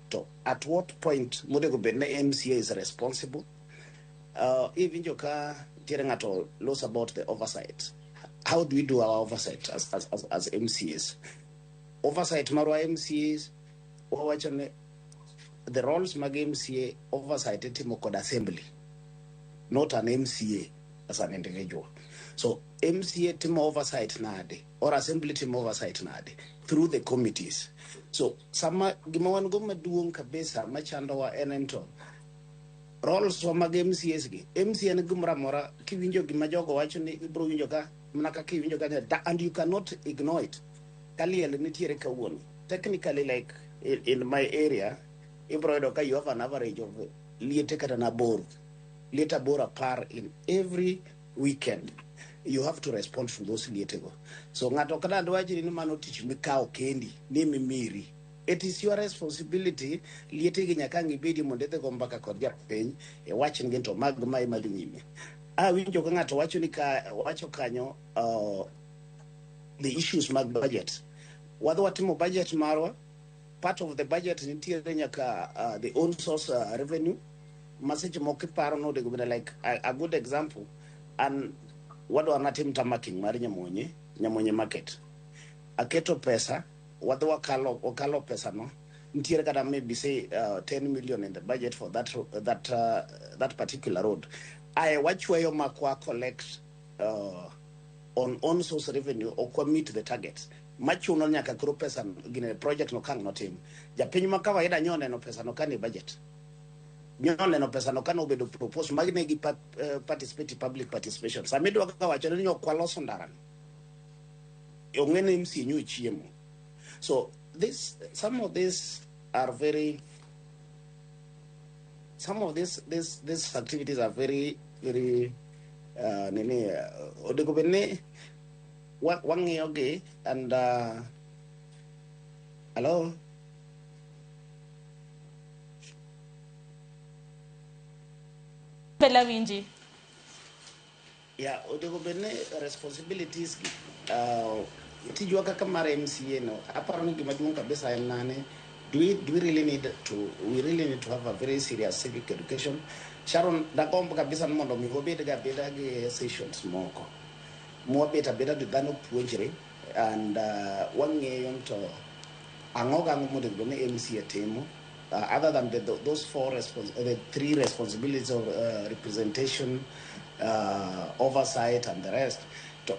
to at what point modego bedne MCA is responsible. Even joka ngato laws about the oversight. How do we do our oversight as MCAs? Oversight marwa MCAs wawachane the roles mag MCA oversight etimo kod assembly, not an MCA as an individual. So MCA timo oversight nade or assembly timo oversight nade through the committees. So sama gimawan go maduong kabisa machando wa enento roles wa mag MCAs gi MCA ne gumra mora kiwinjo gima jogo wacho ni ibro winjo ka manaka kiwinjo ka and you cannot ignore it. Kaliel nitiere kawuono technically, like in my area, you have an average of liete bora par in every weekend. You have to respond to those liete go. So ngato kada ndwaji ni mano teach mikao kendi ni mimiri. It is your responsibility liete gi nyaka ngibedi mondete go mbaka kod japeny e wach ngento mag mai madnyime. Winjo ka ngato wacho ni wacho kanyo the issues mag budget. Whether watimo budget marwa, part of the budget nitiere nyaka the own source revenue. Message moki paro no de like a good example. And what are not him tamaking mari nyamonye market. Aketo pesa, whether wakalo pesa no. Nitiere kada maybe say 10 million in the budget for that particular road. I watch where your makwa collect on own source revenue or commit the targets. Machu no nyaka kuro pesa gine project no kang no team. Ja pinyu makawa ida nyone no pesa no kani budget. Nyone no pesa no kani obedo propose magine gi participate public participation. Samedo waka wachone nyo kwa loso ndaran. Ongene MC nyu chiemo. So some of these activities are very odegobene wangi oge and hello. Bella Winji. Yeah, odegobene responsibilities tijua kaka mara MCA no aparoni gimaduong kabisa en nane. We really need to have a very serious civic education. Sharon dagombo kabisa mondo mi obed ga beda gi sessions moko. Mo beta beda de dano puonjre and wangeyo to angoga ngomo de ne MCA temo other than those the three responsibilities of representation, oversight and the rest.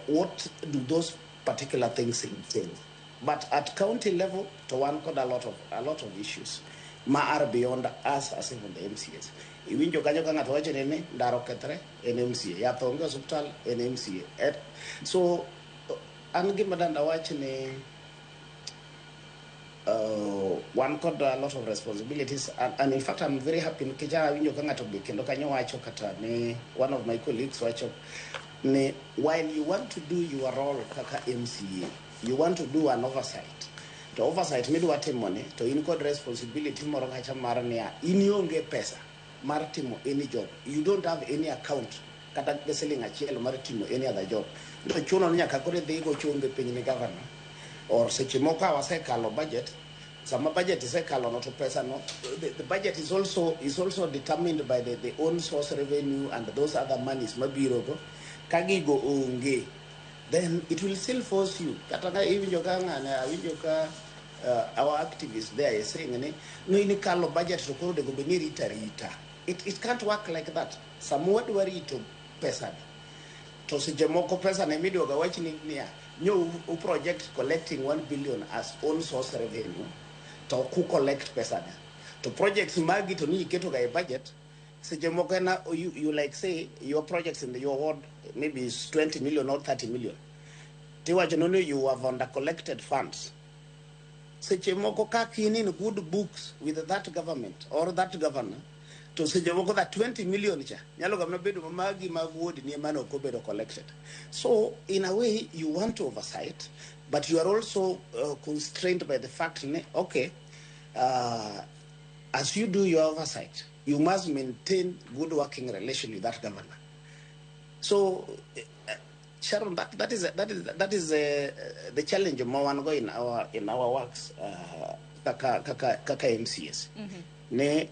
What do those particular things entail? But at county level, to one got a lot of issues. Are beyond us as even the MCAs. Iwinjo kanyo kanga towache nene ndaro ketre NMCA. Ya thonge hospital NMCA. So angi madanda wache ne one got a lot of responsibilities and in fact I'm very happy kija winjo kanga to be kendo kanyo wacho kata ne one of my colleagues wacho ne while you want to do your role kaka MCA, you want to do an oversight. To oversight midwa timone to in kod responsibility moro kacha mar nia inionge pesa mar timo any job. You don't have any account kata geseling achiel mar timo any other job. To chuno nyaka kore dhi go chunge piny ni governor or seche moko wasekalo budget. Some budget is ekalo not pesa no. The budget is also determined by the own source revenue and those other monies mabiro go kagigo unge. Then it will still force you. Kataka even joka our activists there is saying no in kalo budget to go de go rita. It can't work like that. Somewhat worry to pesa. To sejemoko pesa na media ga wachi ni new project collecting 1 billion as own source revenue. To ku collect pesa na. To projects magi to ni keto ga budget. Sejemoko na you like say your projects in your ward maybe is 20 million or 30 million. Tiwa you have under collected funds. Sejemoko ka kini in good books with that government or that governor. To sejemoko that 20 million cha. Nyalo gamna bedu magi magwodi ni mano kobedo collected. So in a way you want to oversight, but you are also constrained by the fact okay, as you do your oversight, you must maintain good working relation with that governor. So, Sharon, that is the challenge more one go in our works. kaka MCS ne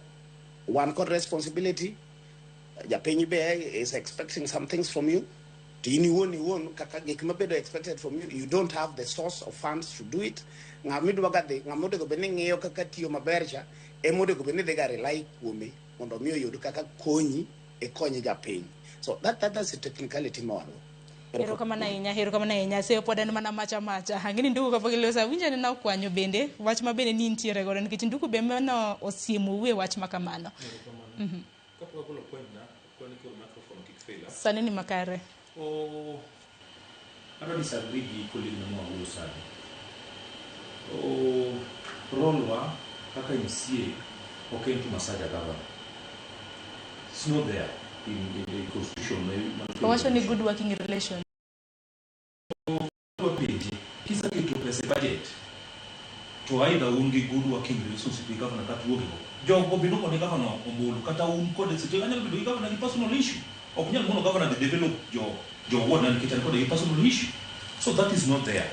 one got responsibility japiny be is expecting some things from you tini won kaka gik mabedo expected from you, you don't have the source of funds to do it. Ng'amidwa gadhi ng'amode go bene ng'iyo kaka tiyo maber cha emode go bene de ga rely kuome mondo miyo yud kaka konyi e konyi japiny. So that's a technicality mawalo. Hero kama na inya seyo poden mana macha hangini ndugu kapogilosa winjane na kwanyo bende wach mabende ni ntiere gore nikech ndugu be mano osiemo we wach makamano. Kapo kuna point na kwa niko microphone kikfela. Sane ni makare. Ano disagree gi colleague na mwa sana. Role wa kaka MCA okay to masaja governor. It's not there in the constitution. What's any good working relation? Kisa kitu pesa budget. To either ungi good working relationship with governor kati wogi. Jogo bidu ko governor ombulu kata un ko de sito anya bidu governor ni personal issue. Okunya mono governor de develop jo ward and kitchen ko de personal issue. So that is not there.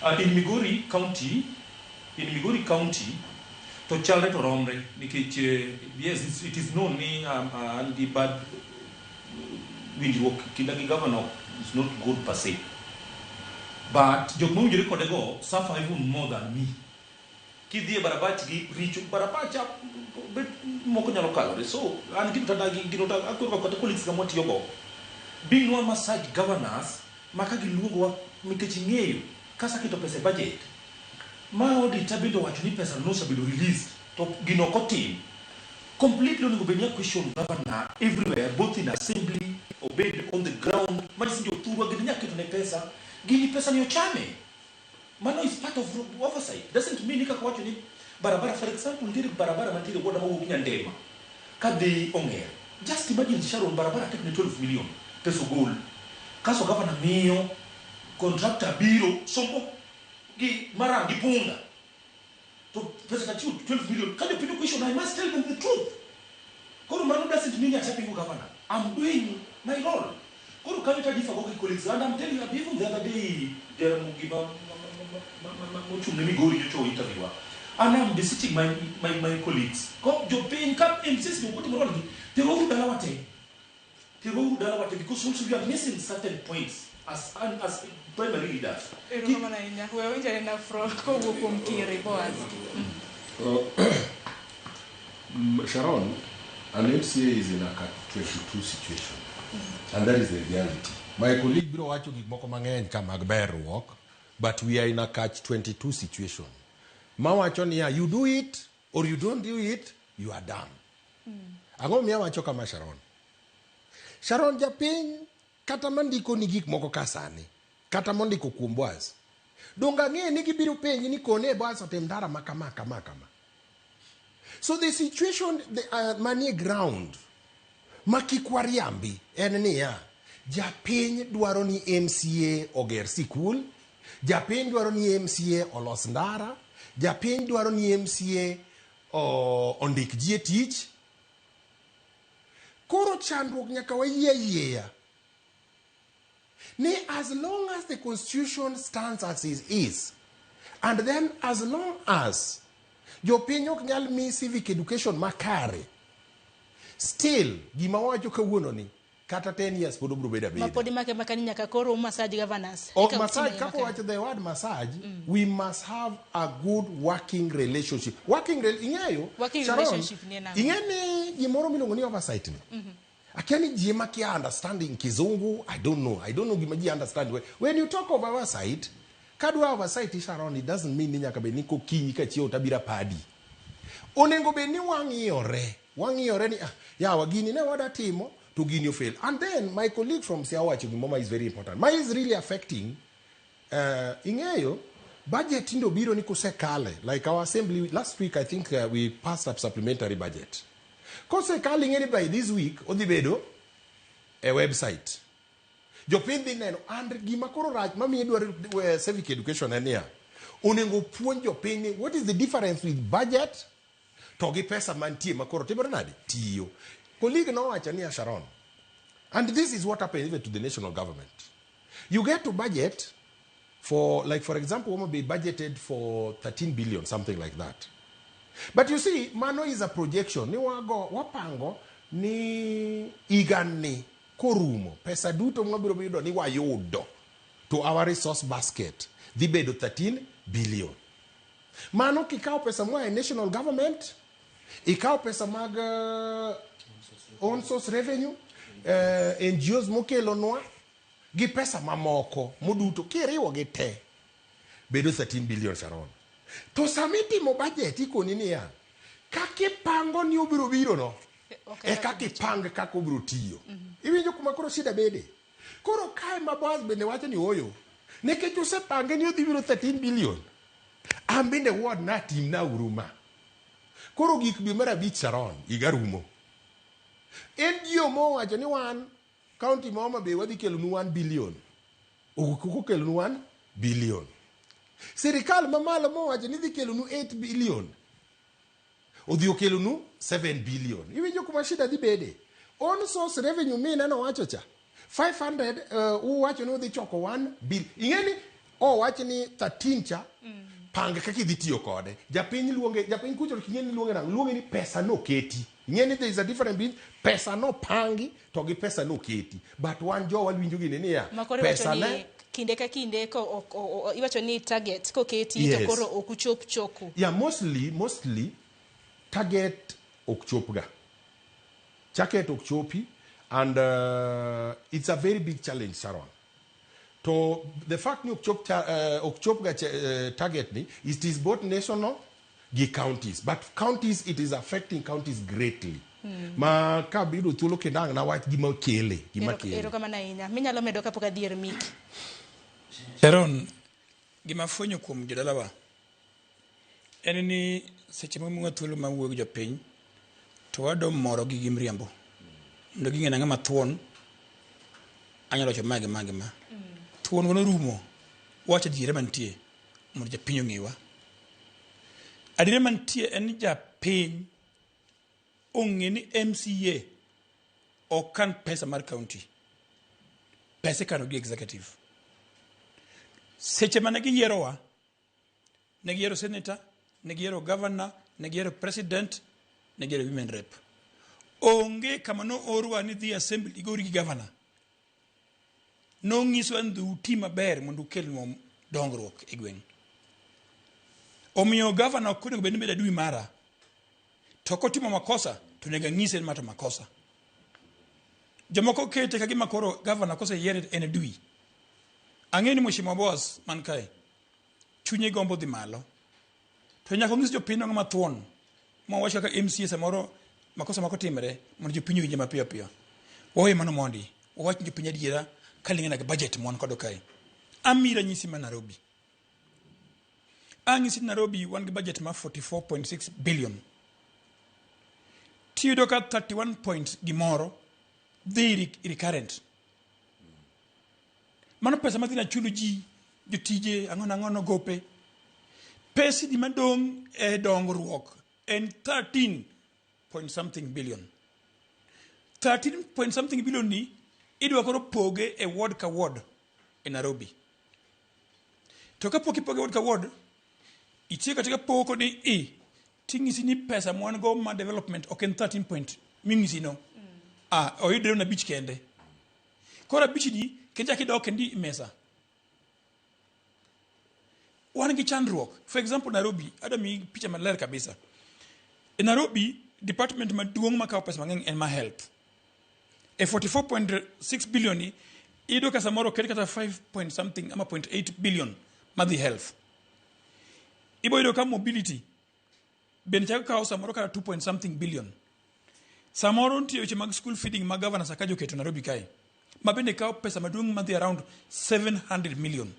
In Migori County, to Chal to Romre, yes, it is known ni and the bad wind work kindagi governor is not good per se. But Jokmo Jericho de go suffer even more than me. Kidhi barabati reach barabacha but mokonya local. So and give tadagi ginota akuru ko colleagues kamoti yogo. Being one massage governors makagi lungo mikechi ngeyo kasa kito pesa budget. Mao di tabido wachuni pesa no sabido released to ginokoti completely on the question governor everywhere both in assembly obeyed on the ground majisi ndio turwa ginya kitu ne pesa gini pesa ni ochame mano is part of oversight doesn't mean nika kwa wachuni barabara for example ngiri barabara matiri boda mawu kinya ndema kadi ongea just imagine Sharon barabara tekni 12 million peso goal kaso governor mio contractor biro sompo gi marangi punda to pesa 12 million can you put question I must tell them the truth kono manu doesn't mean you're tapping governor I'm doing my role kono can you tell differ go colleagues and I'm telling you even the other day there mugiba mochu Migori yocho interview and I'm visiting my colleagues ko jo paying cap insist you put them role they go dalawate because also you are missing certain points as primary leaders. Sharon, an MCA is in a catch-22 situation, and that is the reality. My colleague Bura wacho gik moko mang'eny ka mag berruok, but we are in a catch-22 situation. Ma wacho niya, you do it or you don't do it, you are done. Ang'o miya wacho kama Sharon japiny kata mandiko ni gik moko kasani kata mondiko kuom Boaz donga ng'e ni gibiro penji ni kone Boaz otem ndara makama. So the situation manie ground makikwariambi en niya japiny dwaro ni MCA oger sikul, japiny dwaro ni MCA olos ndara, japiny dwaro ni MCA ondik ji e tich. Koro chandruok nyaka wayieya ni as long as the constitution stands as it is, and then as long as jopiny ok nyal mi civic education makare, still gima wacho kawuono ni kata 10 years pod obro bedo abeda. Mapodi make makani nyaka koro massage governors. Massage, kapo wacho the word massage, we must have a good working relationship. Working relationship ni nani? Ingeni gimoro miluongo ni oversight ni. Akiani jima kia understanding kizungu, I don't know gima ji understand. When you talk of oversight, kadwa oversight Sharon, it doesn't mean ni nyaka be niko kinyi ka chieo tabira padi. Onengo be ni wang'iore ni yawa gini ne wada timo to gini fail. And then my colleague from Siawachi Mama is very important. My is really affecting ingeyo budget indo biro ni kusekale. Like our assembly last week I think we passed up supplementary budget. Kusekale ingeni by this week odibedo a website. Jopin din neno and gima koro raj mami edwaro civic education ania. Onengo puonj jopin what is the difference with budget togi pesa mantie makoro timore nadi tiyo. Colleague no wacho ni Sharon. And this is what happens even to the national government. You get to budget For example, Homa Bay budgeted for 13 billion, something like that. But you see, mano is a projection. Ni wapango ni igani korumo pesa duto mwabiro bido ni wayudo to our resource basket. Dhi bedo 13 billion. Mano kikao pesa mwa national government, ikao pesa mag own source revenue, NGOs mokelo noa, gi pesa mamoko moduto kiriwo gi te bedo 13 billion Sharon. To samiti mo budget iko nini ya kake pango ni obiro biro no kake pang kako obiro tiyo. Iwinjo kuma koro shida bede. Koro kae mabaz bende wacho ni oyo nekech usepange ni odhi biro 13 billion. Ambende ward na team na uruma. Koro gik dwe mar abich Sharon igarumo. NGO mo wacho ni wan county ma Homa Bay wadhi kelo nu 1 billion. Okuko kelo nu 1 billion. Serikal mamalo mo wacho ni dhi kelo nu 8 billion. Odhi okelo nu 7 billion. Iwinjo kuma shida dhi bede. On source revenue mina no wacho cha 500 wacho ni odhi choko 1 bill. Ingeni wacho ni 13 cha pange kaki dhi tiyo kode. Japiny kucho kingeni luonge ni pesa no keti. Ingeni there is a difference between pesa no pangi to gi pesa no keti. But one jo walwinjo gine ni ya pesa ne kinde ka kinde ko iwacho ni target ko keti to koro okuchop choko. Yeah, mostly target okchopga. Target okchopi and it's a very big challenge, Sharon. So the fact ni okchopga target ni it is both national gi counties, but counties it is affecting counties greatly. Ma kabiru tulo kendang na wach gima kele. Ero kama na ina. Minyalo medo kapok adier Miki. Sharon, gima fwenyo kuom jodalawa en ni seche mwa thuolo ma wuok jopiny to wado moro gi gimriambo. Ndo ging'e ng'ama thuon anyalo cho mage ma. Thuon gono rumo wacho diere mantie mondo japiny ong'ewa. Adiere mantie en japiny ong'e ni MCA okan pesa mar county. Pesa kano gi executive. Seche mane giyierowa, ne giyiero senator, ne giyiero governor, ne giyiero president, ne giyiero women rep. Onge kama no orwa ni dhi assembly igori gi governor. No ngiso an du tima ber mondo kel mo dongruok e gweng'. Omiyo governor konego bed ni beda dwi mara. To kotimo makosa to nega ngise mata makosa. Jomoko kete kagima koro governor kose yiere en dwi. Ang'eni mheshimiwa boss man kae. Chunye gombo dhi malo. To nyaka ngis jopiny ng'ama thuon. Mo wacho ka MCA samoro makosa mako timre mondo jopiny winje mapiyo piyo. Oye mano mondi. Owach jopiny adiera kaling'ena ga budget mon kodo kae. Amira nyisi ma Nairobi. Ang'isi Nairobi wan gi budget ma 44.6 billion. Tiyudo ka 31 point gimoro dhi recurrent. Mano pesa matina chulo ji jotije ang'ono gope. Pesi di madong dongruok en 13 point something billion. 13 point something billion ni idwa koro poge e ward ka ward e Nairobi. To ka poki poge ward ka ward itie katika poko ni tingisi ni pesa mwan go ma development oken 13 point mingisi no. Oyidero na beach kende. Kora beach ni kenja kidok kendi mesa. Wan gi chandruok. For example Nairobi, adami picha maler kabisa. In Nairobi, department maduong makao pesa mang'eny en ma health. E 44.6 billion ni ido ka samoro kata 5 point something ama 0.8 billion madhi health. Ibo ido ka mobility ben chaka ka samoro kata 2 point something billion. Samoro ntiyo che mag school feeding mag governor sakajo keto Nairobi kai. Mabende kao pesa maduong madhi around 700 million.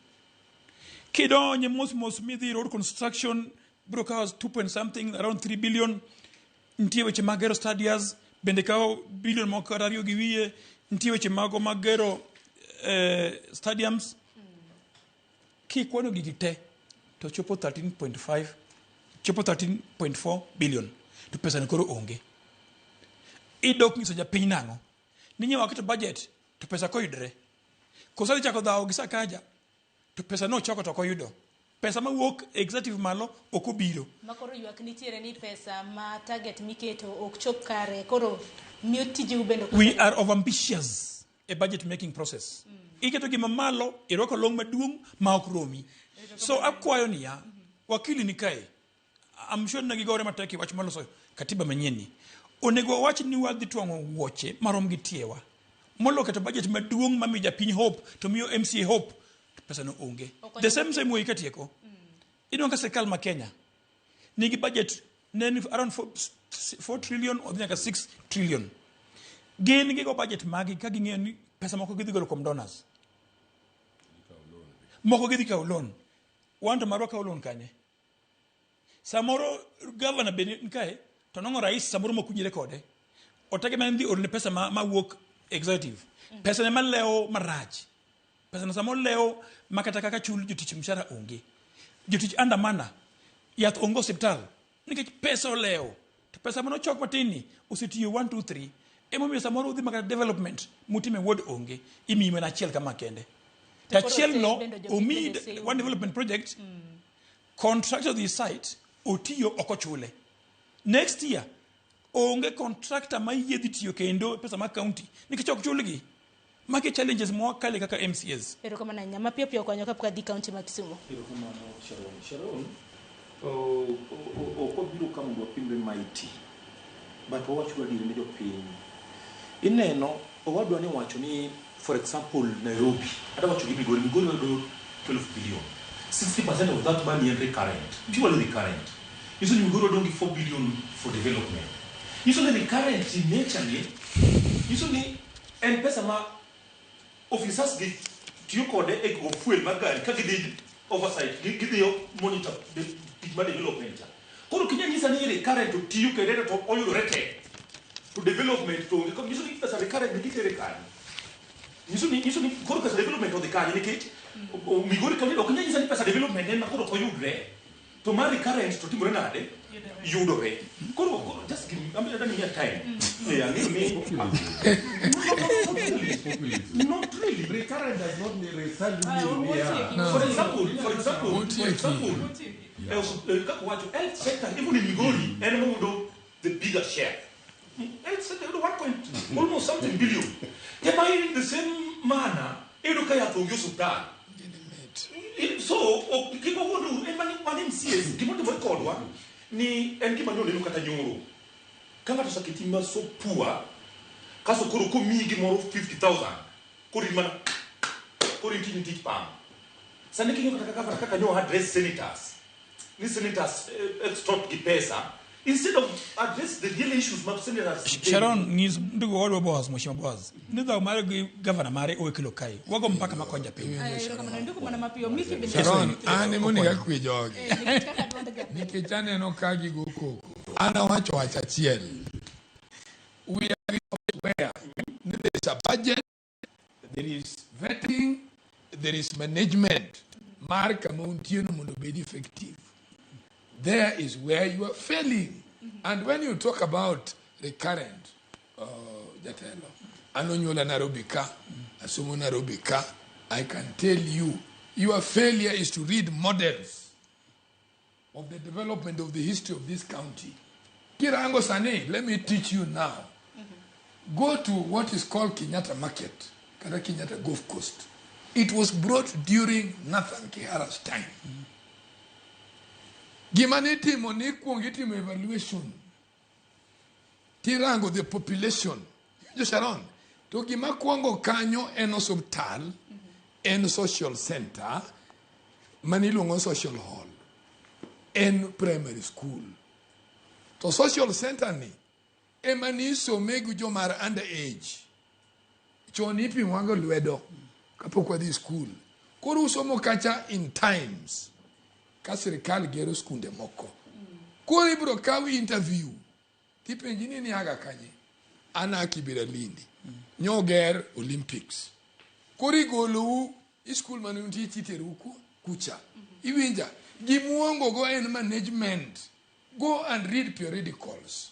Kidonye mos midhi road construction broke house 2 point something around 3 billion. Ntiyo weche magero stadiums bende kao billion moko ariyo gi wiye. Ntiyo weche magero stadiums. Kikwano gigite to chopo 13.5 chopo 13.4 billion to pesa nikoro onge. Idok ngiso japiny nango ninyi waketo budget to pesa koyudre kosali chako dhao gi sakaja to pesa no choko to koyudo. Pesa ma wuok executive malo okobiro. Makoro ywak nitiere ni pesa ma target miketo ok chop kare koro miyo tiji ubendo. We are overambitious a budget making process. Iketo gima malo irwako long maduong' ma ok romi. So akwayo niya wakili ni kae. I'm sure nagigore mateki wach maloso katiba manyien ni. Onego wach ni wadhi twang'o wuoche marom gi tiewa. Molo keto budget maduong' ma mi japiny hope to miyo MCA hope pesa no onge. The same way ikatieko. Inonga serikal ma Kenya nigi budget around 4 trillion or 6 trillion. Gin gigo budget magi ka ging'eyo ni pesa moko gidhi golo kuom donors. Moko gidhi kawo loan. Wanto marwa kawo loan kanye. Samoro governor beni nkae to nongo rais samoro mokunyire kode. Otake mandi orne pesa ma work executive. Pesa ne maleo maraj. Pesa na samoro leo makata kaka chul jotich mshahara onge. Jotich andamana yath ongo hospital. Nikech pesa leo. To pesa mano chok matini usitiyo 1 2 3. Emo mi samoro udhi makata development mutime ward onge. Imi mena chiel kama kende. Tachiel no omid one development project contractor the site otiyo okochule. Next year onge contractor ma yedhi tiyo kendo pesa ma county nikech ok chulgi. Maki challenges mo kale kaka MCS. Pero kama na nyama pia kwanyo kapka di county ma Kisumu. Pero kama no Sharon o biro kama do pimbe mighty. But watch what you need pin. Ineno o wadwa ni wacho ni for example Nairobi. Ada wacho gibi go do 12 billion. 60% of that money is recurrent. Purely recurrent. Usually we go to 4 billion for development. Usually recurrent in nature usually and pesa ma officers get tiyo kode e go fuel magari ka gidi oversight gidi monitor the development. Kono kinya nyisa ni recurrent to tiyo kede to oyudo rete to development to usually pesa recurrent gidi recurrent. Usually kono pesa development of the car indicate migori kali okunya nyisa ni pesa development en makoro oyudre to mari current to timore nade yudore kono just give me I don't need time yeah not really recurrent does not mean result for example what health sector even in Migori and the bigger share health sector 1 almost something billion they buy the same manner eduka ya tongyo sultan. So, kipo wodu emani MCS kimoto boy kodwa ni enkipa ndo lenu kata nyoro. Kanga to sakitima so poor kaso koro ko migi moro 50,000 kori mana kori tini teach pam. Sane kinyo kaka nyo address senators. Ni senators extort gipesa instead of address the real issues ma senators. Sharon news ndugo wado boss mheshimiwa boss. Ndio mare governor mare o kilo kai. Wago mpaka makonja pe. Kama ndugo mana mapio miki bende. Sharon ane moni gakwe jogi. Nikichane no kagi goko. Ana wacho achachiel. We are where there is a budget, there is vetting, there is management. Mark Amountiano mondo be effective. There is where you are failing. And when you talk about recurrent, Jatelo, Anonyola Narobika, Asumo Narobika, I can tell you, your failure is to read models of the development of the history of this county. Kirango Sane, let me teach you now. Go to what is called Kenyatta Market, Kenyatta Gulf Coast. It was brought during Nathan Kihara's time. Gimaniti moniko ngiti evaluation. Tirango the population. Just around. To gima kwango kanyo en hospital, en social center, manilungo social hall, en primary school. To social center ni emani so megu jomar underage. Chonipi mwango lwedo kapokwa di school. Koro usomo kacha in times. Kasirikali gero skunde moko. Kori bro kawi interview. Tipe nini aga kanye. Ana kibira lindi. Nyoger Olympics. Kori golu school manunti titeruku kucha. Iwinja. Gimuongo go en management. Go and read periodicals.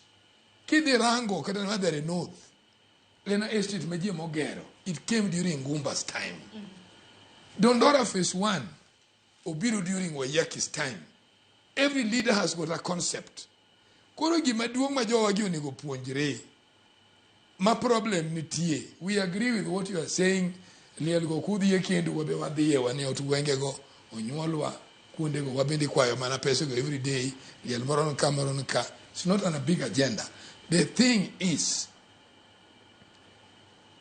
Kidi rango kada madare north. Lena estate meji mogero. It came during Ngumba's time. Dondora phase 1, Obiru during Wayaki's time. Every leader has got a concept. Koro gima duong' ma jowa gi onego puonjre. Ma problem nitie. We agree with what you are saying. Liel go kudhi e kendo wabe wadhiye wane otwenge go onyuolwa kuonde go wabende kwayo mana pesa go every day. Liel moro ka. It's not on a big agenda. The thing is,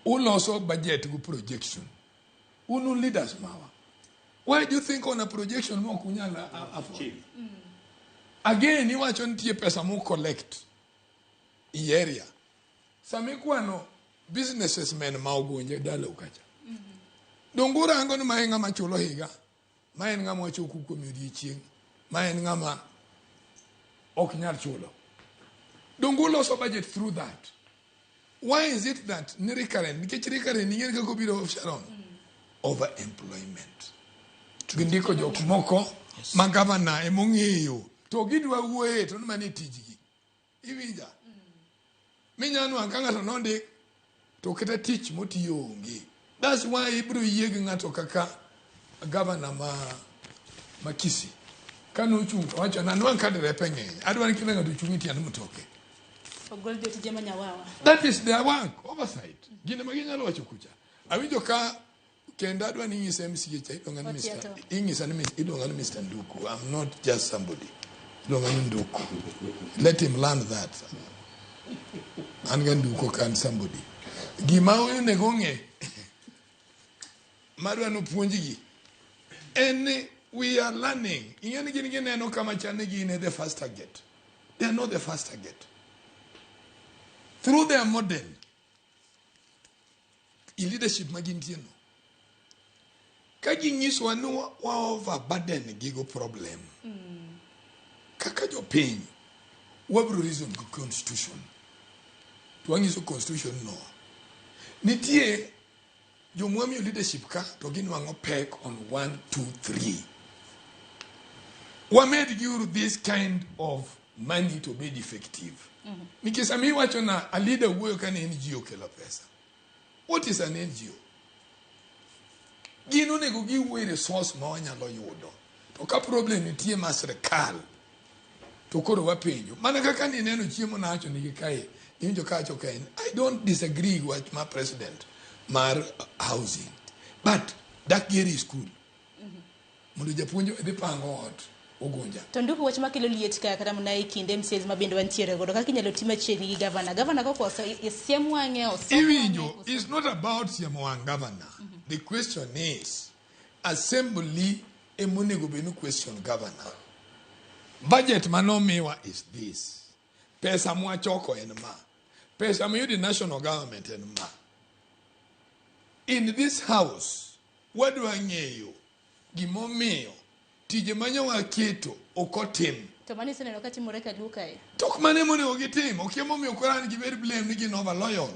also budget go projection. Unu leaders mawa. Why do you think on a projection mo kunyala afford? Again, you want to pesa mo collect i area. Samikwano businesses men ma ogonje dala ukacha. Dongura angono maenga machulo higa. Maenga mo choku komedi chieng. Maenga ma oknyal chulo. Dongulo also budget through that. Why is it that nirikaren ningene kako biro of Sharon overemployment? Gindiko jok moko ma governor emongeyo to gidwa wuoye to mani tijgi. Iwinja. Minyanu anganga to nonde to keta tich motiyo onge. That's why ibro yegi ngato kaka governor ma Kisi. Kanu chung wacho na nwan kadre penye. Adwan kile ngato chungiti anu mutoke. That is their work, oversight. Gina magina lo wachukucha. Awijo ka kenda adwa ni ngise MCH idongani Mr. Idongani Mr. Nduku. I'm not just somebody. Idongani Nduku. Let him learn that. Angan Nduku can somebody. Gima uyu negonge. Madwa no puonjigi. And we are learning. Ingani gini no kama chanegi in the first target. They are not the first target. Through their model, in leadership magintieno. Kaji ngiswa no wa overburden gigo problem. Kaka jo pain. Wabru reason go constitution. Tuangiso constitution no. Nitie jo mwami leadership ka to gin wango pek on 1, 2, 3. What made you this kind of money to be effective? Nikisa mi wacho na a leader work an NGO kela pesa. What is an NGO? Gino nego gi we resource ma wanyalo yudo. To ka problem nitie ma sirkal. To koro wapenjo. Mana kaka ni neno chiemo na acho nigi kae. Injo ka acho kae. I don't disagree with my president. Mar housing. But that gear is cool. Mundu japunjo edhi pango ot. Ogonja. To nduku wach makelo liet ka kata mna ikinde MCs mabende wantiere godo kaka inyalo tima chiegni gi governor ko koso isiemu wange Iwinjo, it's not about siemu wang governor. The question is assembly emonego benu question governor. Budget manomiwa is this. Pesa mwachoko en ma. Pesa muyudi national government en ma. In this house, wadwa ng'eyo gimomiyo tije manyawa keto okotim. To mani seneno ka timore ka duka e. Tok mane monego gitim, okiemo miyo koran gi very blame ni gin over loyal.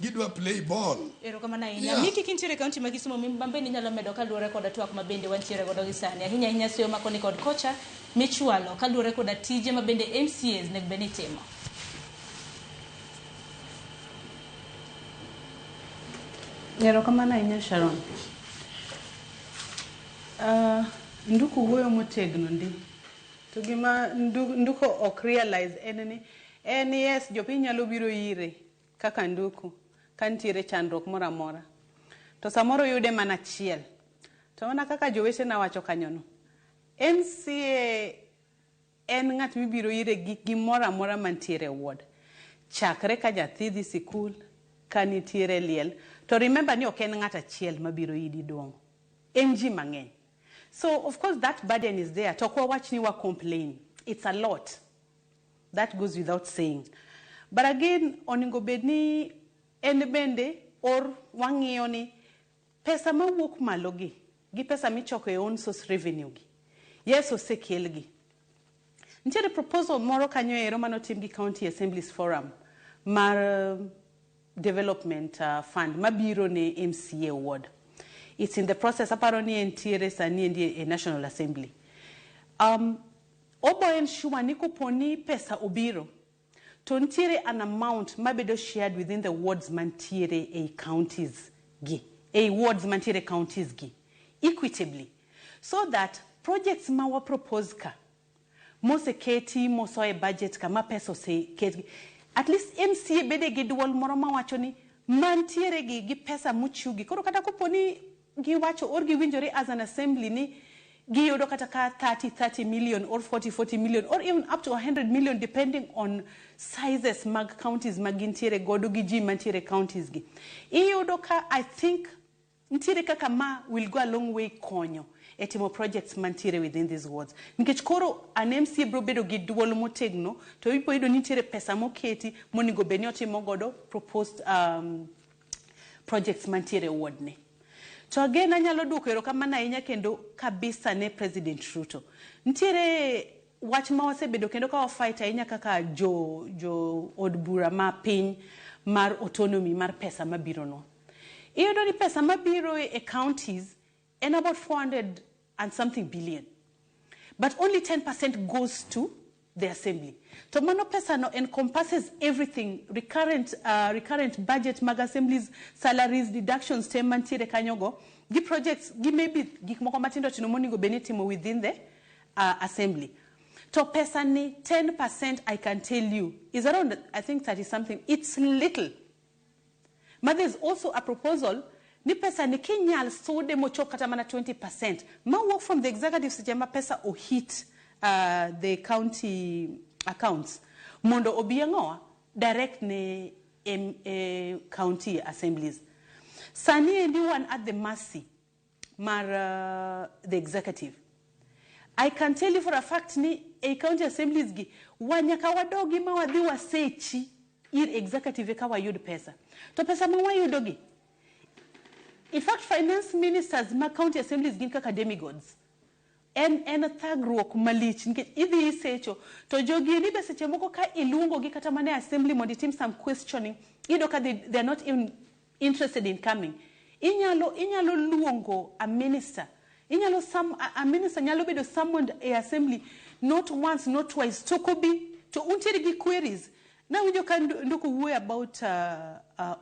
Gidwa play ball. Ero kama na ina. Miki kintiere kaunti ma Kisumu mimbe ni nyalo medo kaluore koda twak mabende wantiere godo gisani. Ahinya seyo makoni kod kocha michwalo kaluore koda tije mabende MCAs nek beni timo. Ero kama na ina Sharon. Nduku wuoyo motegno ndi. To gima nduko ok realize en yes jopiny nyalo biro ire kaka nduku kantiere chandruok mora mora. To samoro yude mana chiel. To mana kaka jowete na wacho kanyono. MCA en ng'at mibiro ire gi gimora mora mantiere ward. Chakre ka jathi dhi sikul kanitiere liel. To remember ni ok en ng'at achiel mabiro idi duong'. En ji mang'eny. So, of course, that burden is there. Tokwa watch ni wa complain. It's a lot. That goes without saying. But again, oningo bedni enbende or wang'iyo ni pesa mawuok malo gi pesa michoko e own source revenue gi. Yes, osekel gi. Nitiere proposal moro kanyo ero manotim gi County Assemblies Forum mar development fund mabiro ne MCA award. It's in the process aparoni entiere sani endi a National Assembly. Obo ensure ni kuponi pesa obiro. To ntiere an amount mabedo shared within the wards mantiere a counties gi. A wards mantiere counties gi. equitably, so that projects mawa propose ka mose keti moso e budget ka ma peso se keti at least MCA bede gi duol moro ma wacho ni mantiere gi pesa muchugi koro kata koponi gi wacho or gi winjore as an assembly ni gi yodo kata ka 30 million or 40 million or even up to 100 million depending on sizes mag counties magintiere godo gi ji mantiere counties gi iyodo ka I think ntiere kaka ma will go a long way konyo etimo projects mantiere within these wards nikech koro an MCA bro bedo gi duol motegno to ipo ido nitiere pesa moketi monigo beni otimo godo proposed projects mantiere ward ne. To again anyalo duoko erokamano ahinya kendo kabisa ne President Ruto. Ntiere wach ma wasebedo kendo ka wafight ahinya kaka jo od bura ma piny mar autonomy mar pesa mabiro no. Iyudo ni pesa mabiro e counties and about 400 and something billion. But only 10% goes to the assembly. So mano pesa no encompasses everything, recurrent budget, mag assemblies, salaries, deductions, mantiere kanyogo, gi projects, gi maybe gik moko matindo tino monigo benitimo within the assembly. To pesa ni 10%, I can tell you, is around, I think 30 something. It's little. But there's also a proposal ni pesa ni kinyal sode mochok kata mana 20%. Ma work from the executive sijama pesa o hit the county accounts. Mondo obiangoa direct ne county assemblies. Sani anyone at the mercy mar the executive. I can tell you for a fact ni county assemblies gi wanyaka wadogi ma wadhi wasechi ir executive kawa yud pesa. To pesa ma wayudogi. In fact, finance ministers ma county assemblies gin kaka demigods. En thagruok malich nikech idhi isecho to jogi ni be seche moko ka ilungo gi kata mane assembly mondo tim some questioning ido ka they are not even interested in coming. Inyalo luongo a minister. A minister nyalo bedo summoned a assembly not once, not twice. To kobi to untiere gi queries. Now we can do about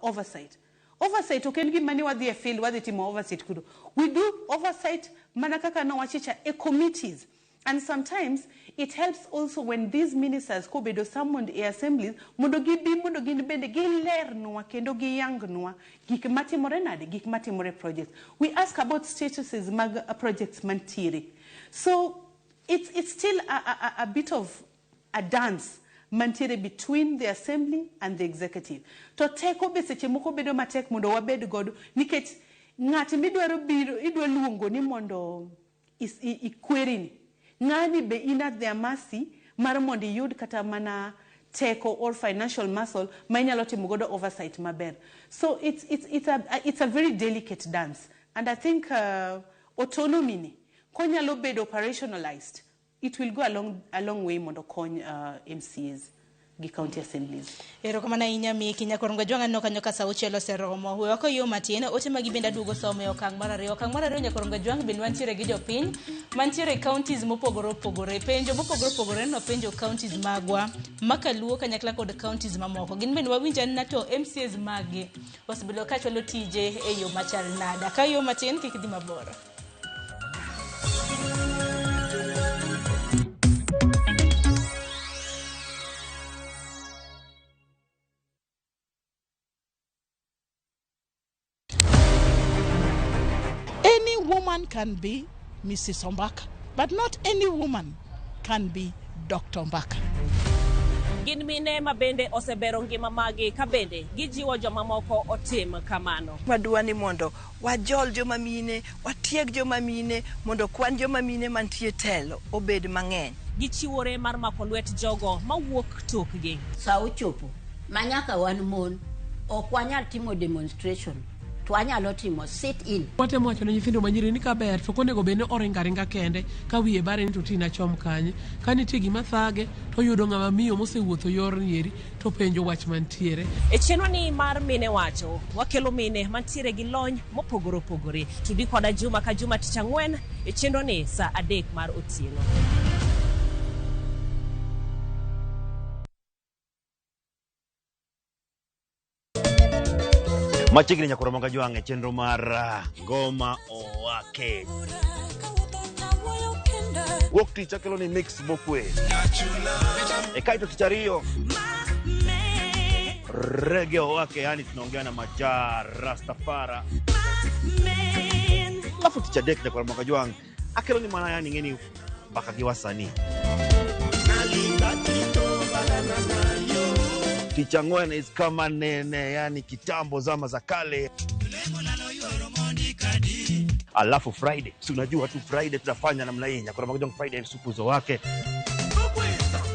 oversight. Oversight, okay, give money what they feel, what they timo oversight could do. We do oversight, manakaka na wachicha, committees. And sometimes it helps also when these ministers ko bedo summoned a assemblies, mondo gini bende giler noa kendo giyang noa gik matimore nade, gik matimore projects. We ask about statuses mag projects mantiere. So it's still a bit of a dance mantiere between the assembly and the executive. To teko be seche moko bedo matek mondo wabed godo nikech ng'ati midwaro biro idwa luongo ni mondo ikweri ni ng'ani be in at their mercy mar mondo yud kata mana teko or financial muscle ma inyalo timo godo oversight maber. So it's a very delicate dance, and I think autonomy ni konyalo bedo operationalized, it will go a long way mondo kony MCAs gi county assemblies. Erokamano ahinya Miki nyakorongo jwanga no kanyo ka sauchielo seromo huyo ko yo matin ote magi benda dugo some okang mar ariyo nyakorongo jwanga bin wantiere gi jopiny mantiere counties mopogore opogore penjo mopogore opogore no penjo counties magwa makaluo kanyakla kod counties mamoko gin ben wawinja na to MCAs magi osebedo ka chwalo tije e yo machal nada ka yo matin kik dhi mabor. Any woman can be Mrs. Ombaka, but not any woman can be Dr. Ombaka. Gin mine mabende osebero ngima magi kabende gijiwo joma moko otim kamano. Madwani mondo wajol joma mine, watieg joma mine mondo kwan joma mine mantie telo obed mang'eny. Gichiwore mar mako lwet jogo mawuok tokgi. Sa ochopo manyaka wan mon ok wanyal timo demonstration. Twanyalo timo sit in. Watemo wacho ne nyithindo manyiri ni kaber to konego bene oringa kende ka wiye bare ni to tina chom kanye ka nitie gima thage to yudo ng'ama miyo mosewuotho yor nieri to penjo wach mantiere. E chenro ni mar mine wacho wakelo mine mantiere gi lony mopogore opogore. Tudi koda juma ka juma tich ang'wen e chenro ni sa 3 mar otieno. Machiegni nyakoro monga jwange chenro mar ngoma owake. Wuok tich akelo ni mix bokwe. Kaito tich ariyo. Reggae owake, yani tunaongea na majar Rastafara. Alafu tich adek nyakoro monga jwange akelo ni mana yani ngeni baka giwasani. Tich ang'wen is kama nene, yani kitambo zama za kale. Alafu Friday, si unajua tu Friday tutafanya namna hii, nyakora magojong Friday supuzo wake.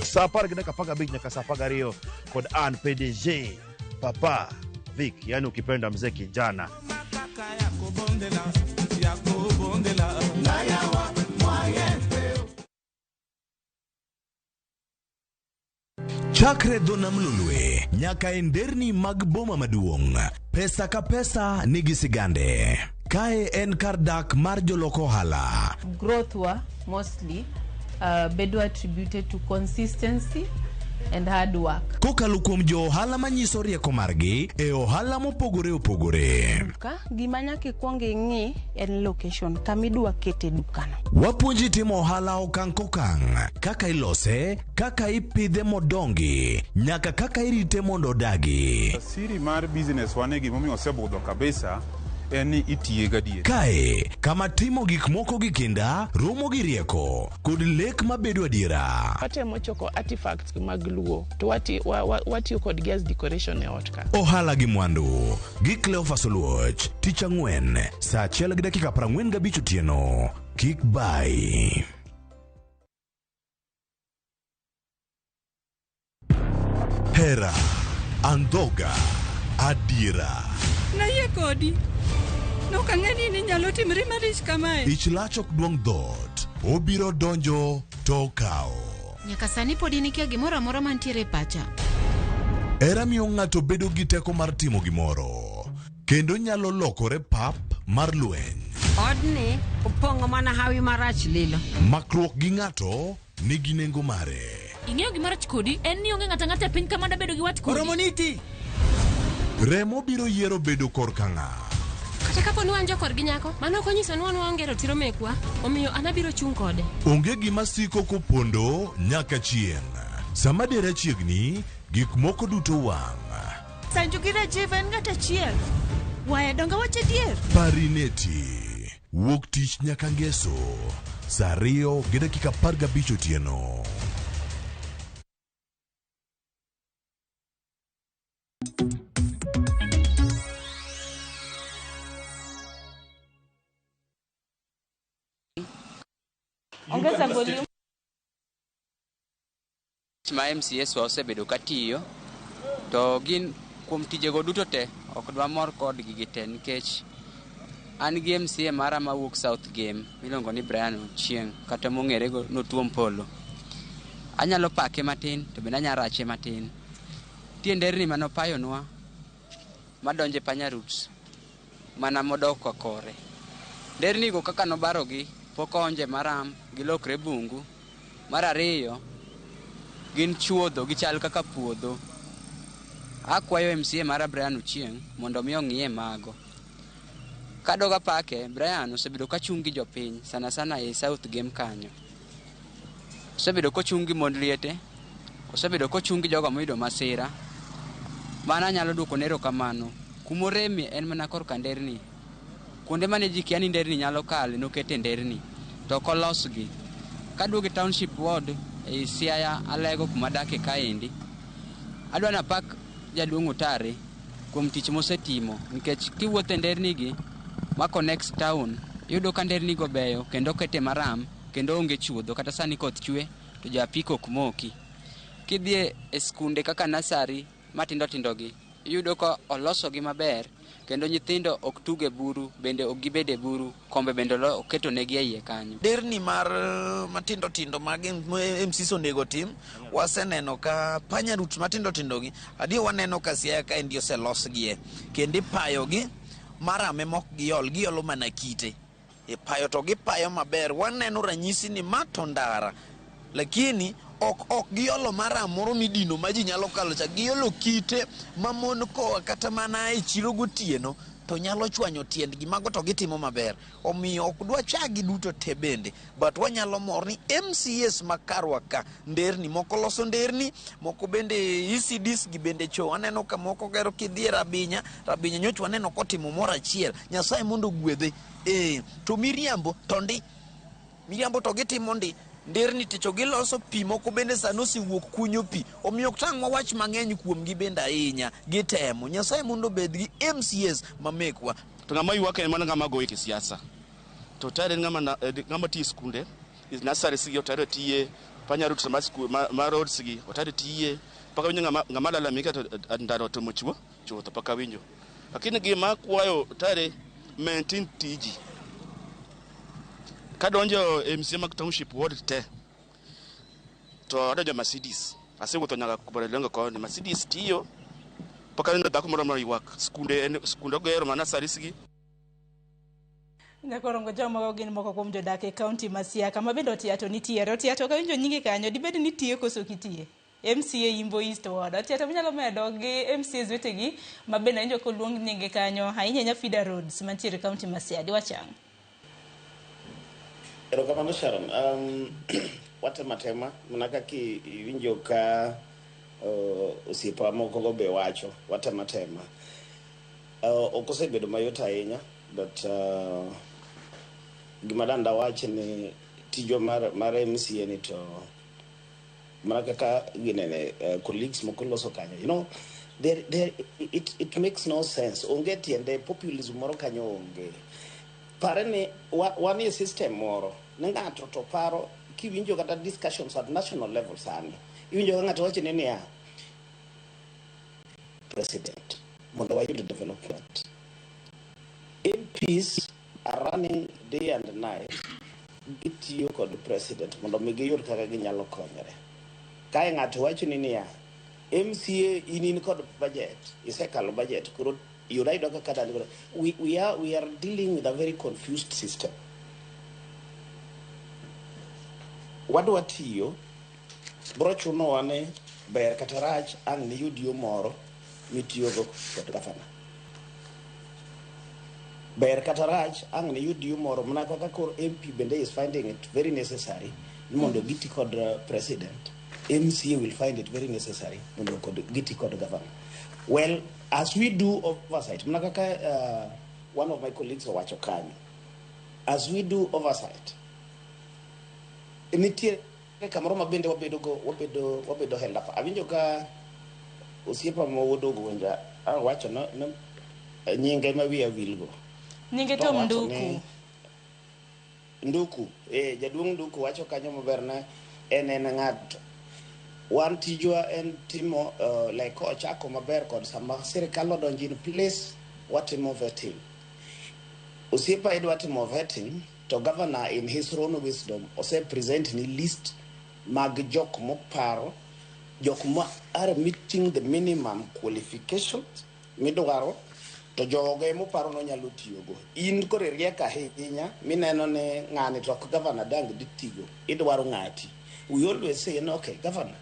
Sapara gina kapaga beach nyaka sapaga Rio kod an PDG Papa Vic, yani ukipenda mzee kijana. Chakre dona mlulwe, nyaka enderni mag boma maduong. Pesa ka pesa nigi sigande. Kae en kardak mar joloko hala. Growth wa mostly bedo attributed to consistency and hard work. Kokalo kuom jo ohala manyiso rieko margi e ohala mopogore opogore. Gima nyaka ikuong ing'i en location kamidwa kete dukano. Wapuonji timo ohala okang' kokang', kaka ilose, kaka ipidhe modongi, nyaka kaka irite mondo odagi. Siri mar business wane gimomiyo osebudho kabisa en ni itiye gadier. Kae kama timo gik moko gi kinda romo gi rieko kod lek mabedo adiera. Watemo choko artifacts mag luo to watiyo kod gas decoration e ot ka. Ohala gi mwandu gi Cleophas Oluoch, tich ang'wen saa 1:45 otieno. Kik bai. Hera, andhoga, adiera. Na ye kodi. No kang'eni ni nyalo timre marich kamae. Ich lach ok duong' dhot, obiro donjo to kao. Nyaka sani podi nikia gimoro amora mantiere pacha. Hera miyo ng'ato bedo gi teko mar timo gimoro, kendo nyalo lokore pap mar lweny. Odni opong'o mana hawi marach lilo. Makruok gi ng'ato nigi nengo mare. Ing'eyo gimarach kodi en ni onge ng'ata ng'ata piny kama da bedo gi wat kodi. Oromoniti. Remo biro yiero bedo korka ng'a. Kata kapo ni wanjo kod gi nyako, mano konyiso ni waonge ratiro mekwa, omiyo anabiro chung' kode. Onge gima siko kopondo nyaka chieng'. Sama dera chiegni, gik moko duto wang'. Sanju gi Rajiv en ng'at achiel. Wae donga wache dier. Parineti. Wuok tich nyaka ngeso. Saa 2:15 otieno. Ongeza volume. Ma MCS osebedo katiyo to gin kuom tijego duto te ok dwa mor kod gigi te nikech an gi MCA mara mawuok South Game miluongo ni Brian Ochieng kata mong'ere go notuom polo. Anyalo pake matin to bende anyalo rache matin. Tienderni manopayonwa madonje Panyarut mana modok kore. Nderni go kaka nobarogi pokonje maram gilokre bungu. Mar ariyo gin chuodho gichal kaka puodho. Akwayo MCA mara Brian Ochieng mondo mi ong'iye mago. Kadoga pake Brian osebedo kachungi jopiny sana sana e South Game kanyo. Osebedo kochungi mond liete, osebedo kochungi jogo moyudo masira. Mana nyalo duoko nero kamano. Kumoremi en mana korka nderni. Kuonde mane ji kia ni nderni nyalo kale nokete nderni to kolosgi. Kaduogi Township Ward e Siaya Alego kuma dake kaendi. Adwa na pak jaduong' Otare kuom tich mosetimo nikech kiwuotho nderni gi ma connect town yudo ka nderni go beyo kendo kete maram kendo onge chuodho kata sani koth chwe to japiko ok moki. Kidhie e skunde kaka nasari matindo tindogi yudo ka olosogi maber kendo nyithindo ok tuge buru bende ok gibede buru kombe bende oketo negi e iye kanyo. Derni mar matindo tindo mag MCs onego tim waseneno ka Panyarut matindo tindogi adiyo waneno ka Siaya ka endi oselosgie kendo ipayogi marame mok giolo mana kite e payo to gipayo maber. Waneno ranyisi ni matondara lakini ok giolo mara moro midino ma ji nyalo kalo cha, giolo kite mamon koa kata mana e chiro gotieno to nyalo chwanyo tiendgi, mago to gitimo maber. Omiyo ok dwa chagi duto te bende, but wanyalo mor ni MCS makarwa ka nderni moko loso nderni, moko bende ECDs gi bende cho. Aneno ka moko gero kidhier Rabinya nyocha waneno kotimo moro achiel. Nyasaye mondo gwedhe. To miriambo to gitimo nderni ticho giloso pi, moko bende sano siwuok kunyo pi. Omiyo ok tang'wa wach mang'eny kuomgi bende ahinya, gitemo. Nyasaye mondo bed gi MCS mamekwa. To ng'ama ywak en mana ng'ama goyo kisiasa. To tare ng'ama tiyo skunde, nasari sigi otare tiye, panya rut sama ma road sigi otare tiye, paka winjo ng'ama lalamika to ndaro to mochwo to paka winjo. Lakini gima kwayo tare maintain tiji. Kadonjo MCA mag township ward te to adonjo Mercedes, asewuotho nyaka kubalengo ko ni Mercedes tiyo paka neno dhako moro moro ywak skunde gero mana sarisgi. Nyakorongo jomo gin moko kuom jodak e kaunti ma Siaya ma bende Otiato nitiere. Otiato ka winjo nyingi kanyo dibed ni tiyo koso kitie MCA Imbo East Ward. Otiato manyalo medo gi MCAs wetegi ma bende winjo koluong nyingi kanyo ahinya Fida Roads mantiere kaunti ma Siaya diwachang. Erokamano Sharon. Watematema mana kaki winjo ka osiepa moko go be wacho watematema. Ok osebedo mayot ahinya, but gima danda wacho ni tijo mar MCA ni to mana kaka ginene colleagues moko loso kanyo. You know, it makes no sense. Onge tiende populism moro kanyo onge. Parani one is system moro ngato to paro kiwinjo kata discussions at national level sani iwinjo ngato wacho ni ya president mondo wayud development. MPs are running day and night gitiyo kod president mondo migiyud kaka ginyalo konyore. Kae ngato wacho ni ya MCA in kod budget isekalo budget kuro we are dealing with a very confused system. Wadwa tiyo brochuno wane ber kata rach ang ni yudio moro mitiyogo kod gavana. Ber kata rach ang ni yudio moro mana kaka kor MP bende is finding it very necessary mondo giti kod president. MCA will find it very necessary mondo giti kod governor. Well, as we do oversight, one of my colleagues wacho kanyo, as we do oversight, nitie kamoro mabende wabedo held up. Awinjo ka osiepa mawuodo gonja wacho no nyinge ma wiya wilgo. Nyinge to Nduku, jaduong' Nduku wacho kanyo maber na en ng'ato. Wan tijwa en timo like ochako maber kod sama sirikal odonjo in place watimo vetting. Osiepa idwa timo vetting to governor in his own wisdom ose present ni list mag jok moparo jok ma are meeting the minimum qualifications midwaro to joge moparo no nyalo tiyogo. In kore rieka ahinya mineno ne ng'ani to governor dang ditigo idwaro ng'ati. We always say okay governor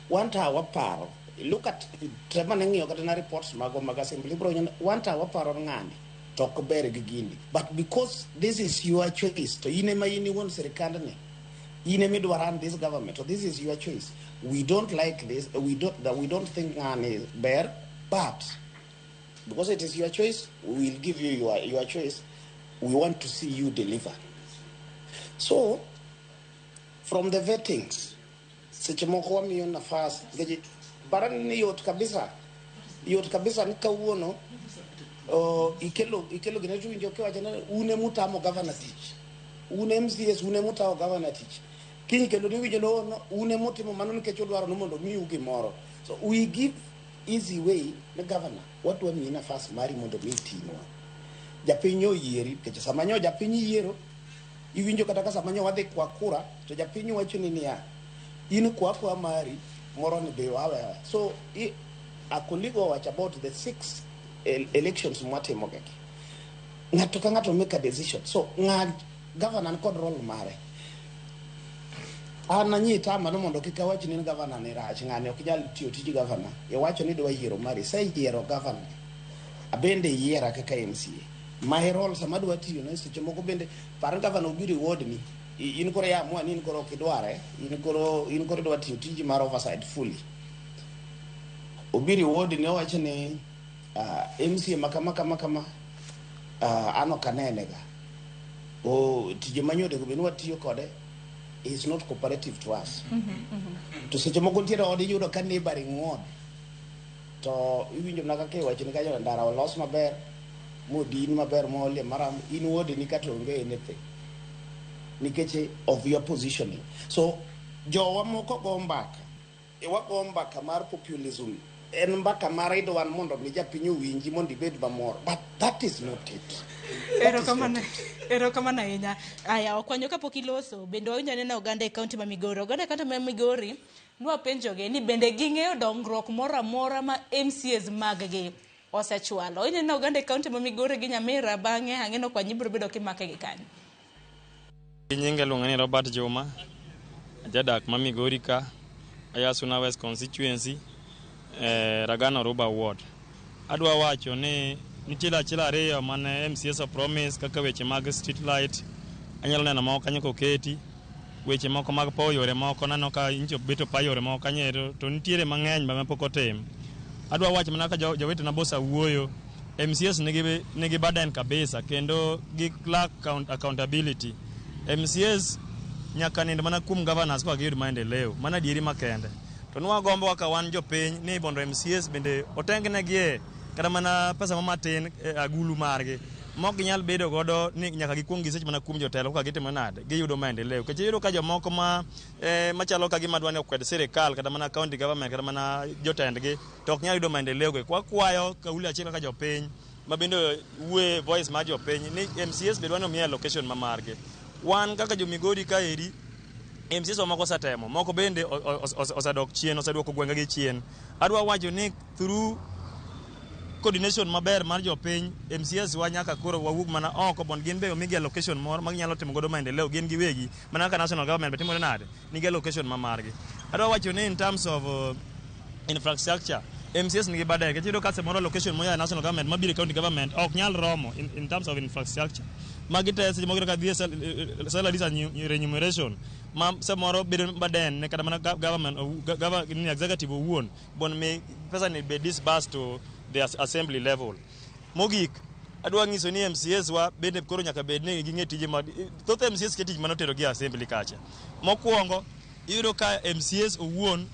one hour paro look at tremaneng'io kata na reports mago mag assembly bro one hour paro ng'ani tok ber gi gini, but because this is your choice to ine ma ini won serikandne ine midwa run this government, so this is your choice. We don't like this, we don't think ng'ani is ber, but because it is your choice we will give you your choice. We want to see you deliver. So from the vettings seche moko wamiyo nafas ngeje barani ni yot kabisa ni kawuono ikelo gine tu winjo kiwacho na une mutamo governor tich, une MCS une mutamo governor tich, kiny kendo ni winjo no une mutimo mano nikech odwaro no mondo miyu gimoro. So we give easy way na governor watu wamiyi nafas mari mondo mi tinwa japinyo yieri keche samanyo japinyi yiero iwinjo kata ka samanyo wadhi kwa kura to japinyo wacho ni ya in kwa mari moro ni be wawe. So a colleague watch about the 6 elections mwatimo geki ngato ka ngato make a decision. So governor kod role mare Ana nyita mano mondo kik awach ni gavana ni rach ng'ane ok nyal tiyo tij gavana. Iwacho ni dwa yiero mari, sai yiero gavana. Abende yiera kaka MCA. My role sama dwa tiyo ne seche moko bende par gavana obiro ward ni. In koro ya mwa ni in koro kidware, in koro dwa tiyo tij mar oversight fully. Obiro ward ni owacho ni MCA makama ano kanenega. O tije manyode go benwa tiyo kode is not cooperative to us. To seche moko ntiere odi yudo ka neighboring ward. To iwinjo na kaka iwacho ni kanyo ndara olos maber, modin maber molie maram in ward ni kata onge anything. Nikech of your positioning. So jowa moko go mbaka. Go mbaka mar populism. En mbaka mar idwan mondo mi japinyo winji mondo ibed mamor. But that is not it. Erokamano ahinya. Aya okwanyo kapok iloso bende wawinjo neno oganda e kaunti ma Migori. Oganda e kaunti ma Migori nwapenjoge ni bende ging'eyo dongruok moro amora ma MCAs mag-gi osechwalo. Ineno oganda e kaunti ma Migori gi Nyamira bang'e ang'eno kwanyi biro bedo kimake gi kanyo. Nyinga luonga ni Robert Juma, jadak ma Migori ka, aya Suna West constituency, Ragana Ruba ward. Adwa wacho ni nitie achiel ariyo mane MCAs promise kaka weche mag street light, anyalo neno moko kanyo koketi, weche moko mag powo yore moko nano ka incho beto pa yore moko kanyo to nitiere mang'eny ma pok otim. Adwa wacho mana ka jowetena bosa wuoyo, MCAs nigi burden kabisa kendo gi lack accountability. MCAs nyaka nindo mana kuom governors kwa giyud maendeleo, mana dieri makende. To nwa gombo kaka wan jopiny ni bondo MCAs bende otengnegi kata mana pesa matin agulu margi. Mok ginyal bedo godo ni nyaka gikwong giseche mana kuom jotelo ka gitimo nade, giyudo maendeleo. Kech yudo ka jomoko machalo ka gima dwani okwed sirikal kata mana county government kata mana jotendgi to ok nyal yudo maendeleo go. Wakwayo kauli achiel kaka jopiny ma bende wuoye voice mar jopiny ni MCAs be dwani omiye location mamargi. Wan kaka jo Migori ka eri MCAs moko osetemo, moko bende osedok chien, oseduoko gwengegi chien. Adwa wacho ni through coordination maber mar jopiny, MCAs wa nyaka koro wawuog mana oko bond gin be omigi location moro ma ginyalo timo godo maendeleo gin giwegi, mana ka national government be timore nade, nigi location mamargi. Adwa wacho ni in terms of infrastructure, MCAs nigi badai, kech yudo ka semoro location moya national government mabire county government ok nyal romo in terms of infrastructure. Magi te seche moko ka dhie salaries and remuneration ma samoro bedo baden ne kata mana government executive owuon bon me pesa ni be disbursed to the assembly level. Mogik adwa nyiso ni MCAs wa bende koro nyaka bed ni ging'e tije ma thoth MCAs ketich manotero gi assembly kacha. Mokwongo iyudo ka MCAs owuon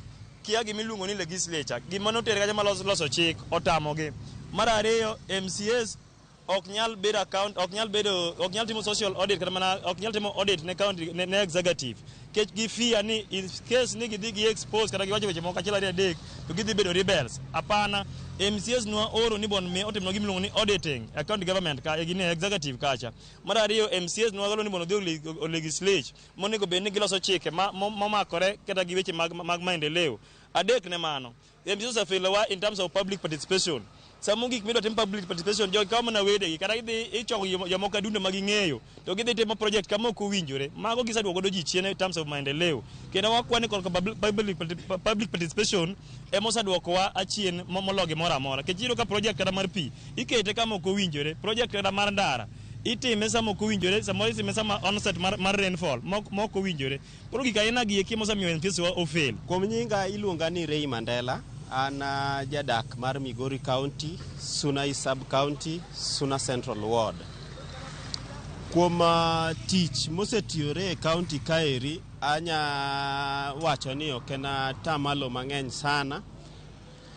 kia gimiluongo ni legislature gimanotere kacha maloso chik otamogi. Mar ariyo MCAs ok nyal timo social audit kata mana ok nyal timo audit ne county ne executive kech gi fear ni in case ni gidhi gi expose kata giwacho weche moko achiel ariyo adek to gidhi bedo rebels. Apana, MCAs nwa oro ni bon me otimno gimiluongo ni auditing a county government ka gine executive kacha. Mar ariyo MCAs nwa galo ni bon odhi legislate monego bed ni giloso chike momakore kata gi weche mag maendeleo. Adek ne mano MCAs afilowa in terms of public participation. Samo gik mido tim public participation jo kama na wedegi kata gidhi ichoko jomoko adundo maging'eyo to gidhi timo project kama ok owinjore mago giseduogo godo ji chien in terms of maendeleo. Kendo wakwani kolko public participation emosaduokowa achien mologi moro amora. Kech iyudo ka project kata mar pi ikete kama ok owinjore, project kata mar ndara itime sama ok owinjore, samoro itime sama onset mar rainfall mok owinjore. Koro gik aina gi eki mosamiyo MCAs ofail. Kuom nyinga iluonga ni Ray Mandela. An jadak mar Migori County, Suna East Sub County, Suna Central Ward. Kuom tich mosetiyore e county kaeri, anya wacho ni ok en tamalo mang'eny sana,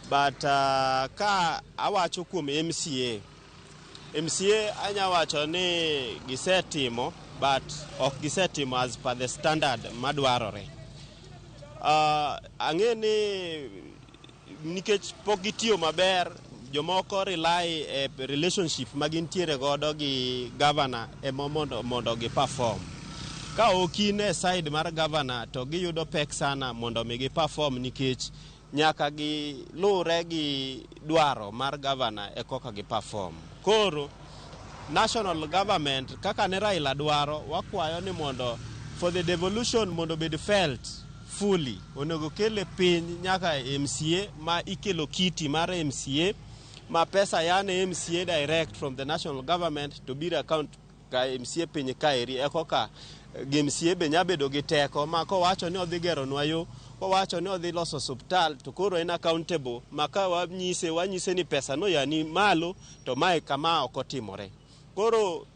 but ka awacho kuom MCA anya wacho ni gisetimo, but ok gisetimo as per the standard madwarore. Ang'e ni nikech pok gitiyo maber, jomoko rely e relationship magintiere godo gi governor mondo gi perform. Ka okine e side mar governor to giyudo pek sana mondo mi gi perform nikech nyaka gi lure gi dwaro mar governor e koka gi perform. Koro national government kaka ne Raila dwaro, wakwayo ni mondo for the devolution mondo bed felt fully onego kele piny nyaka MCA ma ikelo kiti mar MCA ma pesa yane MCA direct from the national government to biro account ka MCA piny kaeri ekoka MCA be nyabedo gi teko ma kowacho ni odhi gero nwa yo kowacho ni odhi loso hospital to koro en accountable maka wanyise ni pesa no yani malo to mae kama okotimore. Koro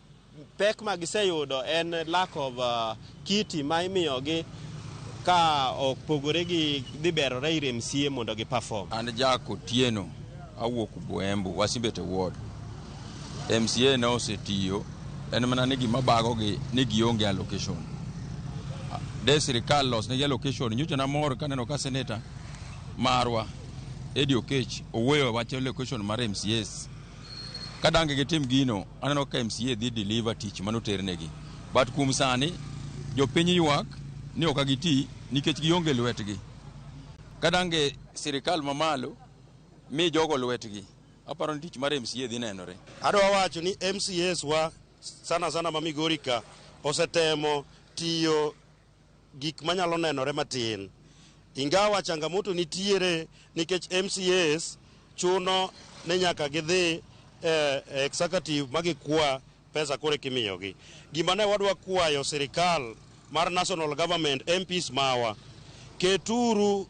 pek ma giseyudo en lack of kiti ma imiyogi ka opogore gi dhi berore ir MCA mondo gi perform. An Jako Tieno awuok Buembu Wasibete Ward. MCA ne osetiyo en mana ni gima bagogi ni gionge allocation. De sirikal los ne allocation nyocha na mor kaneno ka senator marwa Eddie Okech owuoyo wacho allocation mar MCAs. Kadange gitim gino aneno ka MCA dhi deliver tich manoternegi. But kuom sani jopiny ywak ni ok giti nikech gionge lwetgi. Kadange sirikal mamalo mi jogo lwetgi. Aparo ni tich mar MCA dhi nenore. Adwa wacho ni MCAs wa sana ma Migori ka osetemo tiyo gik manyalo nenore matin. Ingawa changamoto nitiere nikech MCAs chuno ne nyaka gidhi executive magikwa pesa kore kimiyogi. Gima ne wadwa kwayo sirikal mar national government MPs mawa keturu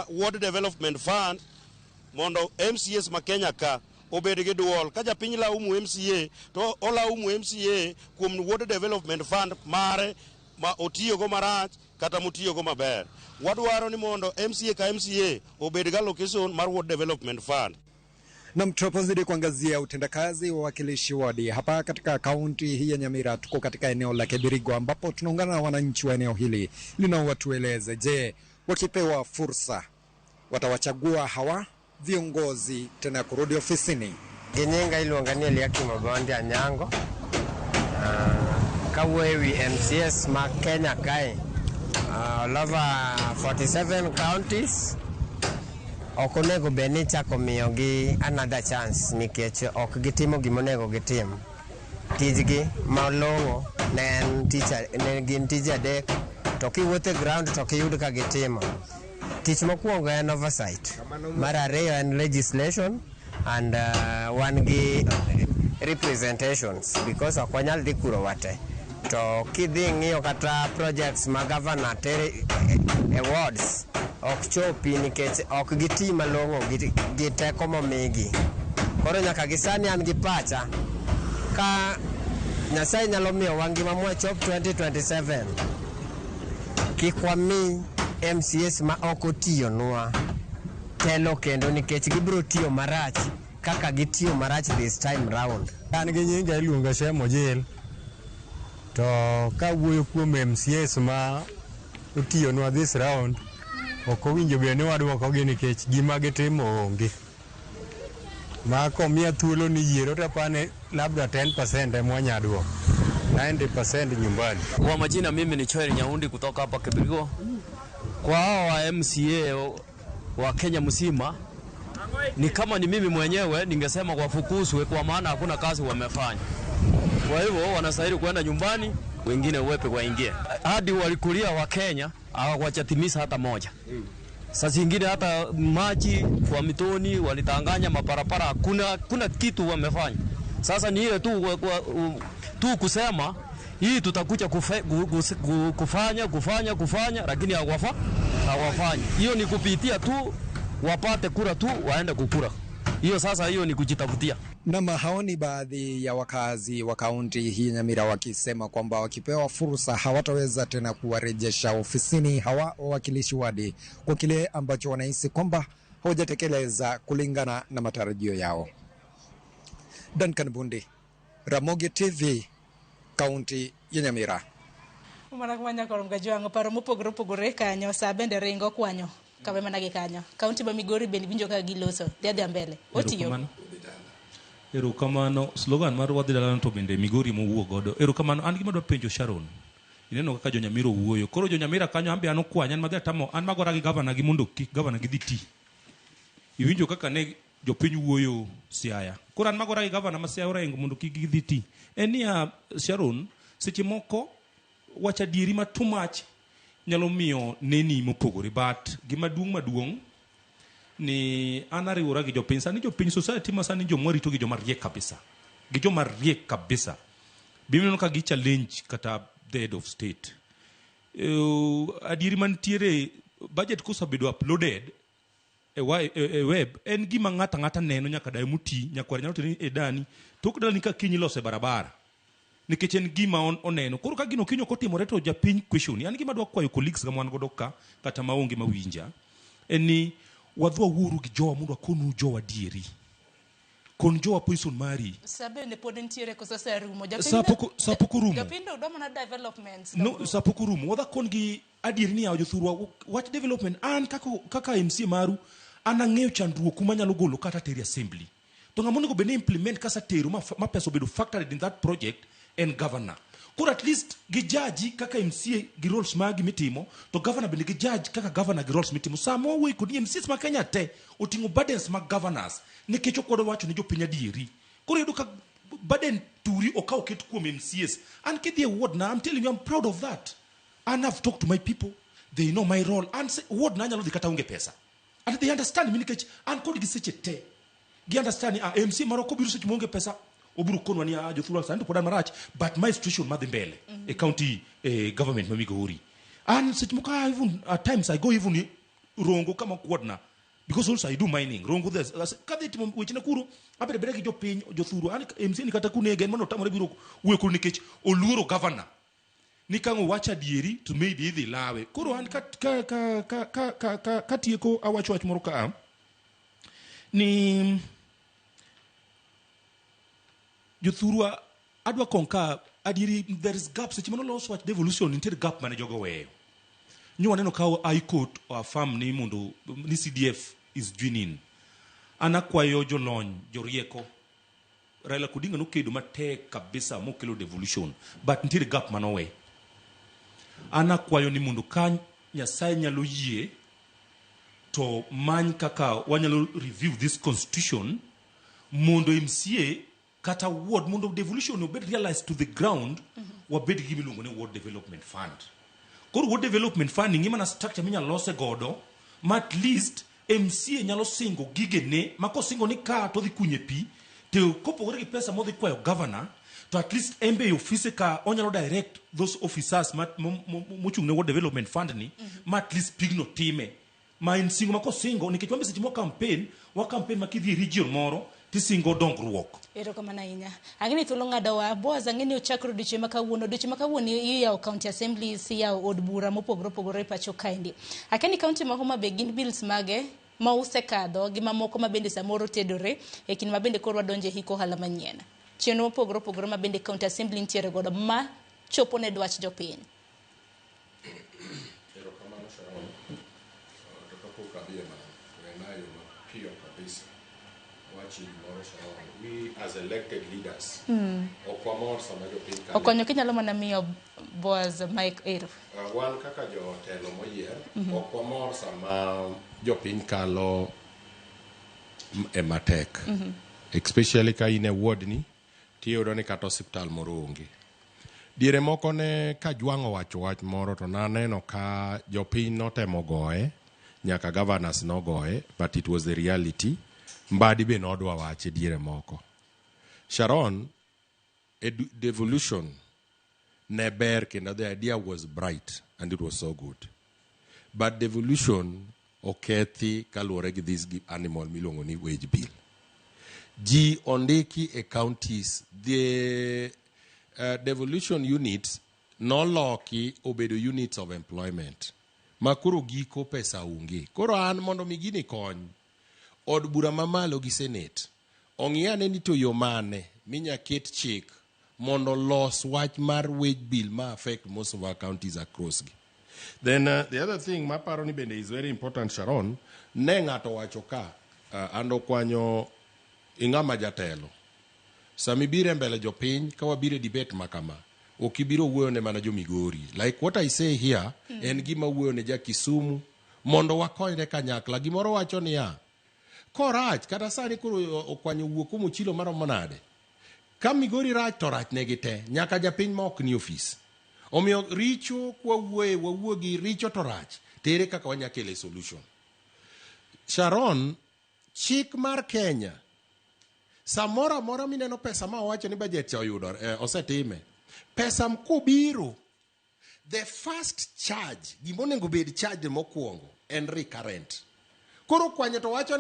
Ward Development Fund mondo MCAs ma Kenya ka obed gi duol. Ka japiny laumu MCA to olaumu MCA kuom Ward Development Fund mare ma otiyogo marach kata motiyogo maber. Wadwaro ni mondo MCA ka MCA obed ga location mar Ward Development Fund. Na tunapozidi kuangazia utendakazi wa wakilishi wadi hapa katika kaunti hii ya Nyamira, tuko katika eneo la Kibirigo ambapo tunaungana na wananchi wa eneo hili linao watueleze, je, wakipewa fursa watawachagua hawa viongozi tena kurudi ofisini? Genyenga iluongani Eliaki Mabondi Anyango. Kawewi MCS ma Kenya kae. All over 47 counties. Okonego beni chako miyogi another chance nikech ok gitimo gimonego gitim. Tijgi malongo ne gin tije adek to kiwuothe ground to kiyud ka gitimo. Tich mokwongo en oversight. Mar ariyo en legislation and one gi representations because okwanyal dhi kuro wate. To kidhi ng'iyo kata projects ma governor tere awards ok chopi nikech ok giti malongo gi teko momigi. Koro nyaka gisani an gi pacha ka Nyasaye nyalo miyo wangima mwa chop 2027 kikwami MCAs ma ok otiyo nwa telo kendo nikech gibiro tiyo marach kaka gitiyo marach this time round. An gi nyinga iluonga Shemo Jil. To ka wuoyo kuom MCAs ma otiyo nwa this round ok owinjo bed ni wadwokogi nikech gima gitimo onge. Ma komiya thuolo ni yiero to pane labda 10% mwanyadwo 90% nyumbani. Kwa majina mimi ni Chal Nyaundi kutoka hapa Kibirigo. Kwa hawa MCA wa Kenya mzima ni kama ni mimi mwenyewe ningesema wafukuzwe kwa maana hakuna kazi wamefanya. Kwa hivyo wanastahili kwenda nyumbani, wengine wepe waingie. Hadi walikulia wa Kenya hawajatimiza hata moja. Sasa zingine hata maji kwa mitoni walitanganya maparapara, kuna kitu wamefanya. Sasa ni ile tu kusema hii tutakuja kufanya lakini hawafanyi. Hiyo ni kupitia tu wapate kura tu waende kukura. Hiyo sasa hiyo ni kujitafutia. Na mahaoni baadhi ya wakazi wa kaunti hii Nyamira wakisema kwamba wakipewa fursa hawataweza tena kuwarejesha ofisini hawa wawakilishi wadi kwa kile ambacho wanahisi kwamba hawajatekeleza kulingana na matarajio yao. Duncan Bundi, Ramogi TV, kaunti ya Nyamira. Marakwanya korom gajuango paro mopogore kanyo sa bende ringo kwanyo kabe managi kanyo. Kaunti ba Migori bende winjo ka giloso dhi mbele. Otiyo. Erokamano slogan mar wadhi dalano to bende Migori mowuok godo. Erokamano an gima dwa penjo Sharon. Ineno kaka jonyamiro wuoyo. Koro jonyamira kanyo ambe an okwanya an madhi atamo an magora gi governor gi mondo kik governor gi dhi ti. Iwinjo kaka ne jopiny wuoyo Siaya. Koro an magora gi governor ma Siaya orengo mondo kik gidhi ti. Enia Sharon seche moko wacha dieri ma too much nyalo miyo neni mopogore but gima maduong ni anariwora gi jopiny sani jopiny society ma sani joma rito gi joma riek kabisa bimeno ka gi challenge kata the head of state adieri mantiere budget kosabedo uploaded e web en gima ng'ata neno nyaka dai muti nyakwar nyalo teni e dani tok dalani ka kinyi lose barabara nikech en gima oneno koro ka gino kinyo kotimore to japiny question an gima dwa kwayo colleagues gamwan godo ka kata maonge mawinja en ni wadhwa wuru gi jowa mondo akonu jowa dieri kon jowa poison mari sabene pod ntiere koso serumo sapoko rumo japindo do mana developments no sapoko rumo wadha kon gi adieri ni yawo jothurwa watch development an kaka MC maru an ang'eyo chandruok kuma nyalo golo kata teri assembly to ng'ama onego bene implement kasa tero ma pesa obedo factored in that project en governor koro at least gi jaji kaka MCA gi roles magi mitimo to governor bende gi judge kaka governor gi roles mitimo sama wawuoyi kod MCs ma Kenya te oting'o burdens mag governors nikech okwodo wacho ni jopiny adieri koro yudo ka burden turi okaw ket kuom MCs an kidhi e ward na I'm telling you I'm proud of that and I've talked to my people they know my role and ward na nyalo dhi kata unge pesa and they understand me nikech an kod gi seche te gi understand MC maroko biro seche monge pesa oburu konwa ni jothurwa sani to podan marach but my situation madhi mbele a county government ma Migori and seche moko even at times I go even rongo kama kwadna because also I do mining rongo this kadhi timo weche na kuro abere bere gi jopiny jothurwa an MC ni kata kunege mondo tamore biro wuo kuro nikech oluoro governor ni kango wacha dieri to maybe idhi lawe koro an ka tieko awacho wach moro ka ni jothurwa adwa konka adieri there is gaps seche mano loso wach devolution inter gap mane jogo weyo nyuwa neno kao high court o affirm ni mondo ni CDF is joining anakwayo jolony jorieko Raila Odinga no kedo matek kabisa mokelo devolution but inter gap manowe anakwayo ni mondo ka Nyasaye nyalo yie to many kaka wanyalo review this constitution mondo MCA kata ward mondo devolution obed realized to the ground wabed gi milongo ne ward development fund koro ward development fund ngima na structure minya lose godo ma at least MCA nyalo singo gigene mako singo ni ka to dhi kunye pi te kopogore gi pesa modhi kwayo governor to at least embe office ka onyalo direct those officers mochung ne ward development fund ni ma at least pigno time ma in singo mako singo nikech wambe seche mo campaign makidhi region moro tisingo dongruok ero kama na inya angini thulo ng'ado wa boaz angini ochakro diche makawuono iyawo county assembly iyawo od bura mopogore pacho kaendi akeni county ma Homa Bay gin bills mage ma usekadho gi mamoko ma bende samoro tedore e kin ma bende korwa donje hiko hala manyien chenro mopogore ma bende county assembly ntiere godo ma chopo ne dwach jopiny ero kama no sharon to kapo kabisa wenayo mapio kabisa we as elected leaders okwamor sama jopiny kale okonyo kinyalo mana miyo boaz Mike ero wan kaka jotelo moyier okwamor sama jopiny kalo e matek especially ka in e ward ni tiyudo ni kata hospital moro onge diere moko ne ka jwang'o wacho wach moro to naneno ka jopiny notemo goye nyaka governors nogoye but it was the reality mbadi be nodwa wache diere moko Sharon devolution ne ber kendo the idea was bright and it was so good but devolution okethi kaluwore gi this animal miluongo ni wage bill ji ondiki e counties the devolution units noloki obedo units of employment makoro giko pesa unge koro an mondo mi gini kony od bura mamalo gi senate ong'iyane ni to yo mane minya ket chik mondo los wach mar wage bill ma affect most of our counties across gi then the other thing maparo ni bende is very important Sharon ne ng'ato wacho ka ando kwanyo ing'ama jatelo sami bire mbele jopiny ka wabire debate makama okibiro wuoyo ne mana jo Migori like what I say here en gima wuoyo ne ja Kisumu mondo wakonyre kanyakla gimoro wacho ni ya korach kata sani kuro okwanyo wuoko mochilo maromo nade ka Migori rach to rach negi te nyaka japiny ma ok ni office Omiyo richo wawuo gi richo to rach. Tere kaka wanyakele solution. Sharon, chik mar Kenya, samora mora mineno pesa ma wacho ni budget cha oyudo osetime. Pesa mkubiro. The first charge, gimonengo bed charge mokwongo en recurrent. Koro kwanya to wacho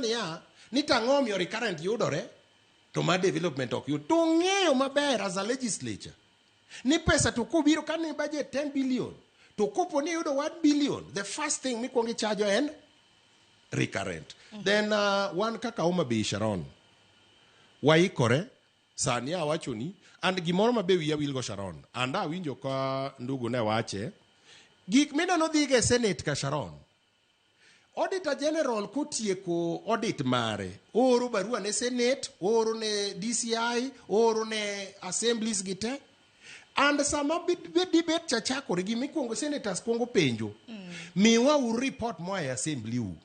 ni tang'o recurrent yudore to ma development ok yud. To ng'eyo maber as a legislature. Ni pesa to kubiro ka ni budget 10 billion. To kopo ni yudo 1 billion. The first thing mikwongi charge en recurrent. Then one kaka Homa Bay Sharon. Waikore sani awachoni and gimoro mabe wiya wilgo Sharon. And awinjo ka ndugu ne wache. Gik mineno dhige Senate ka Sharon. Auditor General kotieko audit mare. Oro barua ne Senate, oro ne DCI, oro ne assemblies gite. And sama debate chachakore gimikwongo senators kwongo penjo. Miwa u report moa e assembly u.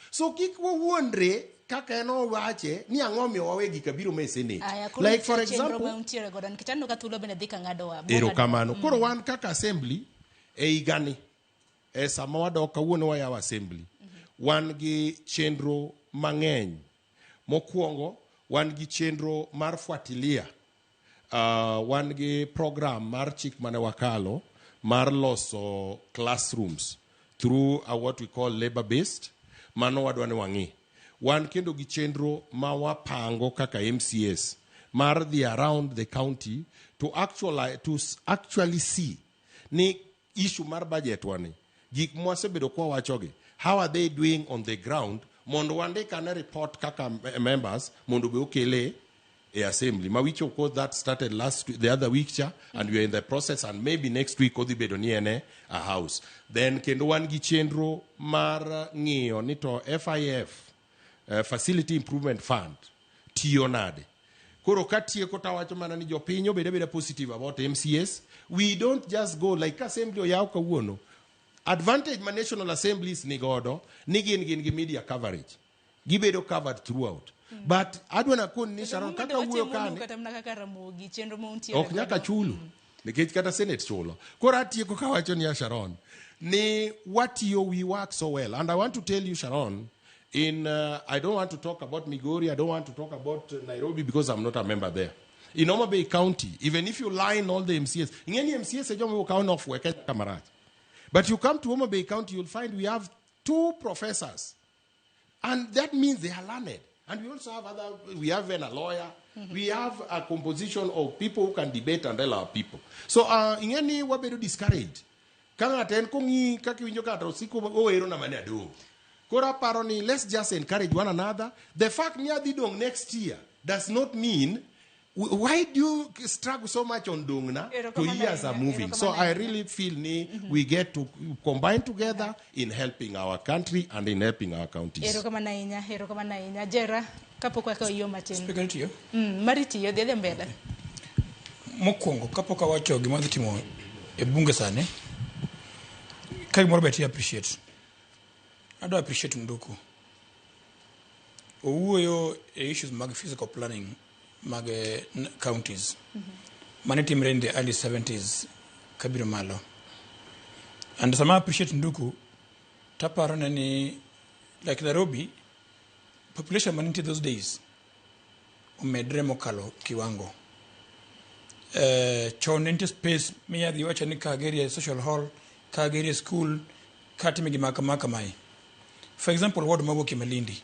So kik wawuondre kaka eno wache ni ang'omio wawegi kabiro me Senate. Like for example, ero kamano. Koro wan kaka assembly e igani. E sama wadok kawuono wayaw assembly. Wan gi chenro mang'eny. Mokwongo, wan gi chenro mar fuatilia. Wan gi program mar chik mane wakalo mar loso classrooms through what we call labor-based. Mano wadwa ni wang'i. Wan kendo gi chenro ma wapango kaka MCS mar the around the county to actually see ni issue mar budget wani. Gik mwasebedo kwa wachoge. How are they doing on the ground? Mondo wande kana report kaka members mondo be okele a assembly. Ma which of course that started the other week and we are in the process and maybe next week odi bedo ni ene a house. Then kendo wan gi chenro mar ng'iyo ni to FIF Facility Improvement Fund tiyo nade. Koro katieko tawacho mana ni jopinyo beda positive about MCS. We don't just go like assembly oyaw kawuono. Advantage ma National Assemblies ni godo ni gin media coverage. Gibedo covered throughout. But adwana kun ni Sharon kaka wuoyo kane. Ok nyaka chulu. Nikech kata Senate chulo. Kora atieko kawacho ni Sharon. Ni we work so well. And I want to tell you Sharon, I don't want to talk about Migori, I don't want to talk about Nairobi because I'm not a member there. In Homa Bay County, even if you line all the MCS, in any MCS, you don't count off work, camarade. But you come to Homa Bay County, you'll find we have 2 professors. And that means they are learned. And we also have we have a lawyer. We have a composition of people who can debate and tell our people. So, in any way, we discouraged. Let's just encourage one another. The fact near the dong next year does not mean. Why do you struggle so much on Dungna to years are moving? So I really feel we get to combine together in helping our country and in helping our counties. Jera, kapoko ka yo matin. Speaking to you. Mariti yo dede mbele. Mokongo kapoka wacho gima timo e bunge sane. Kai moro beti appreciate. I do appreciate Nduku. Owuoyo issues mag physical planning mag counties. Mane timre in the early 70s kabiro malo. And sama appreciate Nduku taparo ni like Nairobi population maniti those days umedre mokalo kiwango. Chonente space miya diwacha ni Kageria social hall, Kageria school, katimigi makamaka mai. For example, ward mawoki Malindi.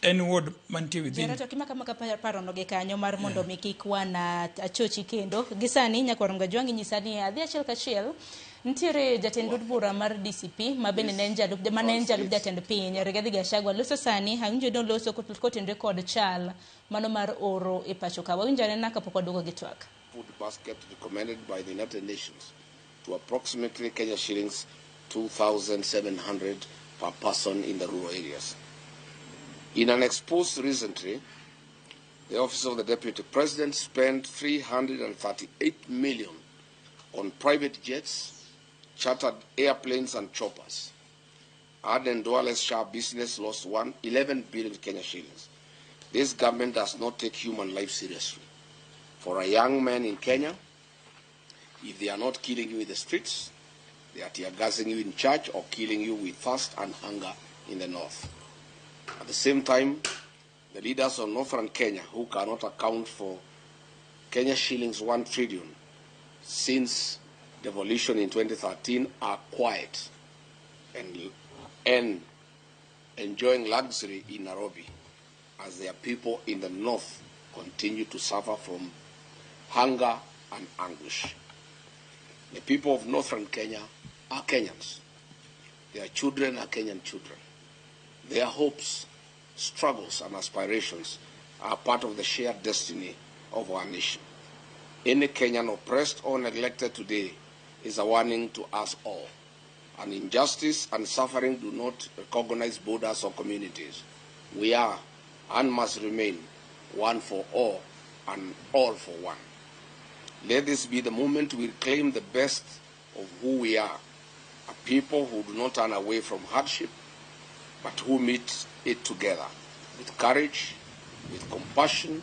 Any ward manti within. Jera to kama paro no ge kanyo mar mondo mikikwa na achochi kendo. Gisani nyakwaronga jwangi nyisani adhi achiel kachiel. Ntiere jatend Bura mar DCP mabene nenja lub jatend piny Rigathi Gachagua loso sani hawinjo don loso kotende kod Chal mano mar oro e pacho ka wawinjane na kapok waduogo gi Twak. Food basket recommended by the United Nations to approximately Kenya shillings 2,700 per person in the rural areas. In an expose recently, the Office of the Deputy President spent 338 million on private jets, chartered airplanes and choppers. Aden Duale's sharp business lost 11 billion Kenya shillings. This government does not take human life seriously. For a young man in Kenya, If they are not killing you in the streets, they are tear gassing you in church or killing you with thirst and hunger in the north. At the same time, the leaders of northern Kenya, who cannot account for Kenya shillings 1 trillion since devolution in 2013, are quiet and enjoying luxury in Nairobi as their people in the north continue to suffer from hunger and anguish. The people of northern Kenya are Kenyans. Their children are Kenyan children. Their hopes, struggles, and aspirations are part of the shared destiny of our nation. Any Kenyan oppressed or neglected today is a warning to us all. And injustice and suffering do not recognize borders or communities. We are and must remain one for all and all for one. Let this be the moment we reclaim the best of who we are, a people who do not turn away from hardship, but who meet it together with courage, with compassion,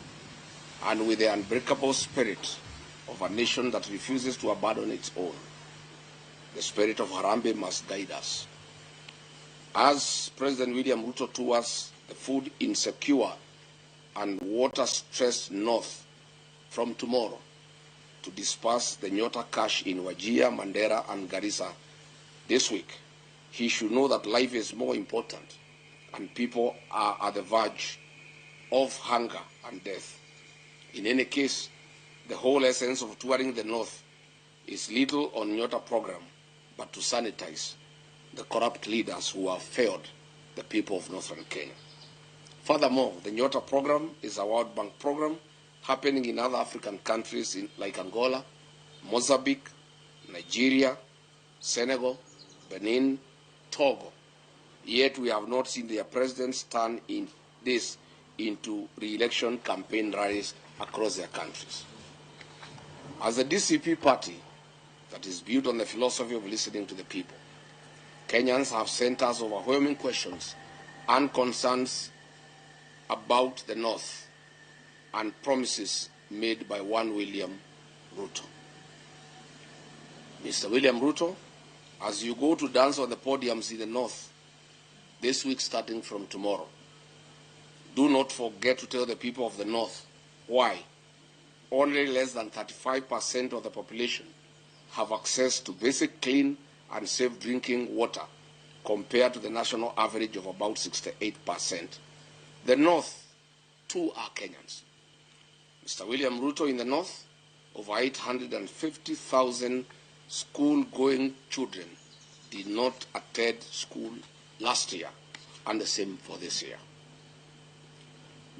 and with the unbreakable spirit of a nation that refuses to abandon its own. The spirit of Harambee must guide us. As President William Ruto tours the food insecure and water-stressed north from tomorrow to disperse the Nyota cash in Wajir, Mandera, and Garissa this week, he should know that life is more important and people are at the verge of hunger and death. In any case, the whole essence of touring the north is little on Nyota program, but to sanitize the corrupt leaders who have failed the people of northern Kenya. Furthermore, the Nyota program is a World Bank program happening in other African countries like Angola, Mozambique, Nigeria, Senegal, Benin, Togo. Yet we have not seen their presidents turn this into re-election campaign rallies across their countries. As a DCP party that is built on the philosophy of listening to the people, Kenyans have sent us overwhelming questions and concerns about the North and promises made by one William Ruto. Mr. William Ruto, as you go to dance on the podiums in the North this week starting from tomorrow, do not forget to tell the people of the North why only less than 35% of the population have access to basic clean and safe drinking water compared to the national average of about 68%. The North, too, are Kenyans. Mr. William Ruto, in the North, over 850,000 school-going children did not attend school last year, and the same for this year.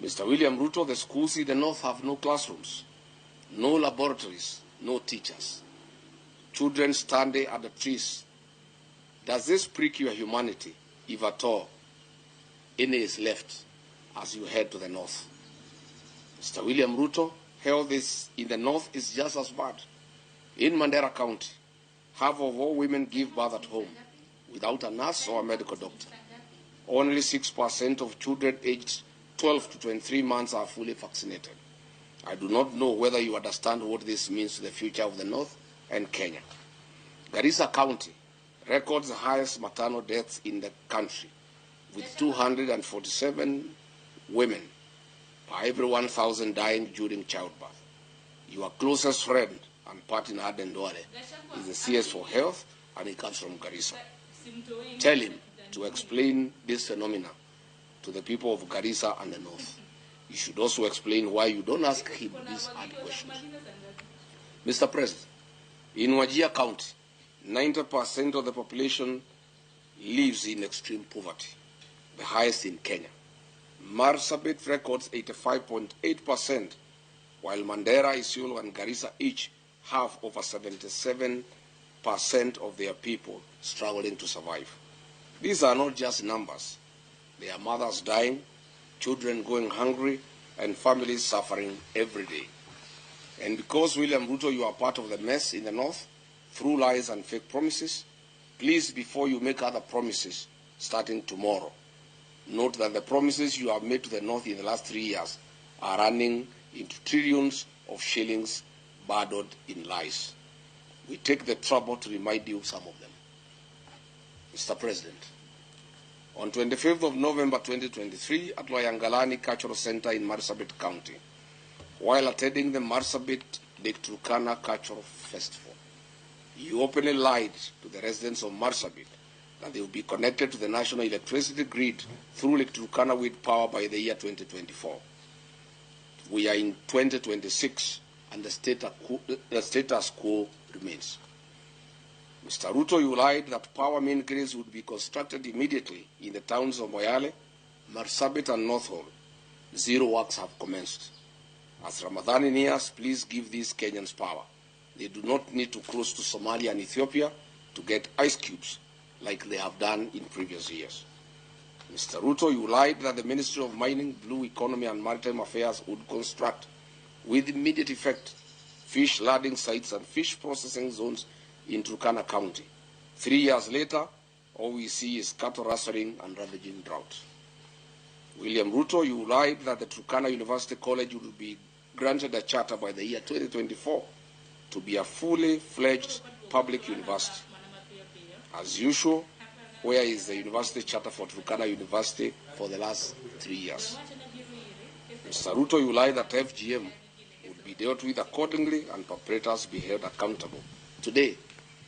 Mr. William Ruto, the schools in the North have no classrooms, no laboratories, no teachers. Children standing at the trees. Does this prick your humanity, if at all any is left as you head to the North? Mr. William Ruto, health in the North is just as bad. In Mandera County, half of all women give birth at home without a nurse or a medical doctor. Only 6% of children aged 12 to 23 months are fully vaccinated. I do not know whether you understand what this means to the future of the North and Kenya. Garissa County records the highest maternal deaths in the country, with 247 women per every 1,000 dying during childbirth. Your closest friend and partner, Aden Duale, is the CS for Health, and he comes from Garissa. Tell him to explain this phenomena to the people of Garissa and the North. You should also explain why you don't ask him these hard questions. Mr. President, in Wajir County, 90% of the population lives in extreme poverty, the highest in Kenya. Marsabit records 85.8%, while Mandera, Isiolo, and Garissa each have over 77% of their people struggling to survive. These are not just numbers. They are mothers dying, children going hungry, and families suffering every day. And because, William Ruto, you are part of the mess in the North, through lies and fake promises, please, before you make other promises starting tomorrow, note that the promises you have made to the North in the last 3 years are running into trillions of shillings burdened in lies. we take the trouble to remind you of some of them. Mr. President, on 25th of November 2023 at Loyangalani Cultural Center in Marsabit County, while attending the Marsabit Lake Turkana Cultural Festival, you openly lied to the residents of Marsabit that they will be connected to the national electricity grid through Lake Turkana wind power by the year 2024. We are in 2026 and the status quo remains. Mr. Ruto, you lied that power main grids would be constructed immediately in the towns of Moyale, Marsabit and North Hall. Zero works have commenced. As Ramadan nears, please give these Kenyans power. They do not need to cross to Somalia and Ethiopia to get ice cubes like they have done in previous years. Mr. Ruto, you lied that the Ministry of Mining, Blue Economy and Maritime Affairs would construct, with immediate effect, fish landing sites and fish processing zones in Turkana County. 3 years later, all we see is cattle rustling and ravaging drought. William Ruto, you lied that the Turkana University College would be granted a charter by the year 2024 to be a fully fledged public university. As usual, where is the university charter for Turkana University for the last 3 years? Mr. Ruto, you lied that FGM would be dealt with accordingly and perpetrators be held accountable. Today,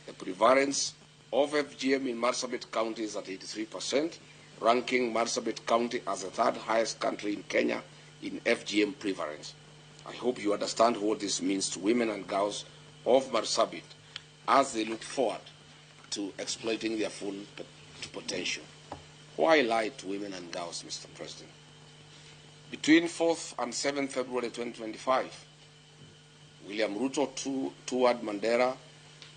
the prevalence of FGM in Marsabit County is at 83%, ranking Marsabit County as the third highest country in Kenya in FGM prevalence. I hope you understand what this means to women and girls of Marsabit as they look forward to exploiting their full potential. Why lie to women and girls, Mr. President? Between 4th and 7th February 2025, William Ruto toured Mandera,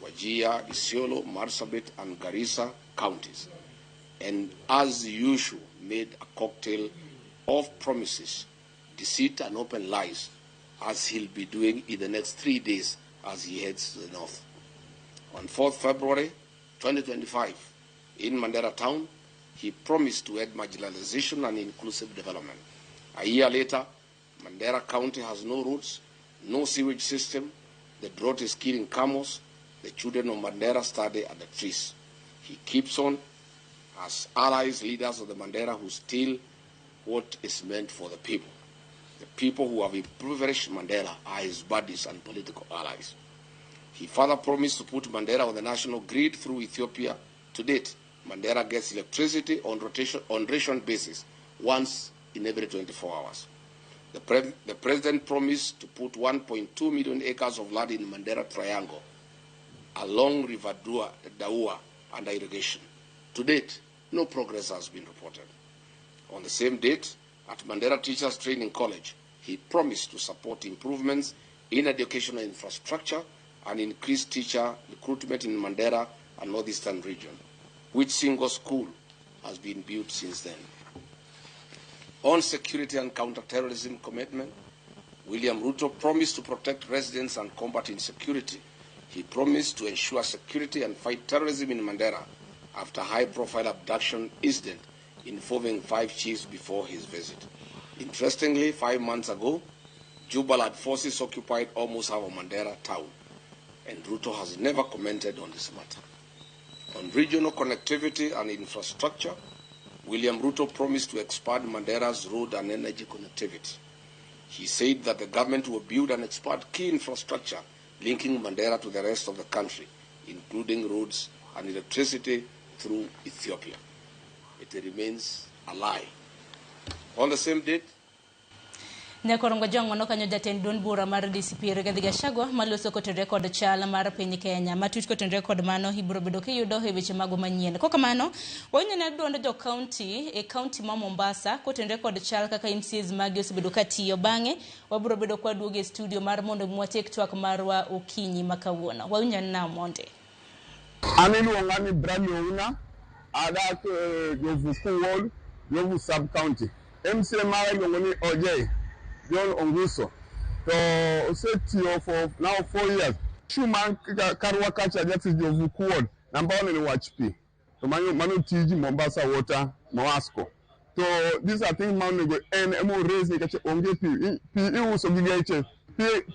Wajir, Isiolo, Marsabit, and Garissa counties, and as usual made a cocktail of promises, deceit, and open lies, as he'll be doing in the next 3 days as he heads to the north. On 4th February 2025, in Mandera town, he promised to end marginalization and inclusive development. A year later, Mandera County has no roads, no sewage system, the drought is killing camels, the children of Mandera study at the trees. He keeps on as allies, leaders of the Mandera who steal what is meant for the people. The people who have impoverished Mandera are his buddies and political allies. He further promised to put Mandera on the national grid through Ethiopia. To date, Mandera gets electricity on ration basis once in every 24 hours. The president promised to put 1.2 million acres of land in Mandera Triangle along River Daua under irrigation. To date, no progress has been reported. On the same date, at Mandera Teachers Training College, he promised to support improvements in educational infrastructure and increase teacher recruitment in Mandera and Northeastern region. Which single school has been built since then? On security and counter-terrorism commitment, William Ruto promised to protect residents and combat insecurity. He promised to ensure security and fight terrorism in Mandera after high-profile abduction incident involving 5 chiefs before his visit. Interestingly, 5 months ago, Jubaland forces occupied almost half of Mandera town, and Ruto has never commented on this matter. On regional connectivity and infrastructure, William Ruto promised to expand Mandera's road and energy connectivity. He said that the government will build and expand key infrastructure linking Mandera to the rest of the country, including roads and electricity through Ethiopia. It remains a lie. On the same date, Nyakorongo jongo no kanyo jatend duond bura mar DCP Rigathi Gachagua maloso kotenre kod chal mar piny Kenya matut kotenre kod mano ibiro bedo kiyudo e weche mago manyien. Koko mano wanyane duond jo county e county ma Mombasa kotenre kod chal kaka MCs magi osebedo katiyo bange wabiro bedo kwa duoge studio mar mondo mwatiek twak marwa okinyi makawuono. Wanyane na monde. Anenu ngani Brani Ouna adak Yovu Kuwol Yovu sub county MCs mara ngoni OJ John Onguso to set for now 4 years. Shuman Karwa Kacha Jati Jovu Kuwol number 1 in WHP. So Manu TG Mombasa Water Moasco. So these are things Manu go and MO raise Nikache Onge P.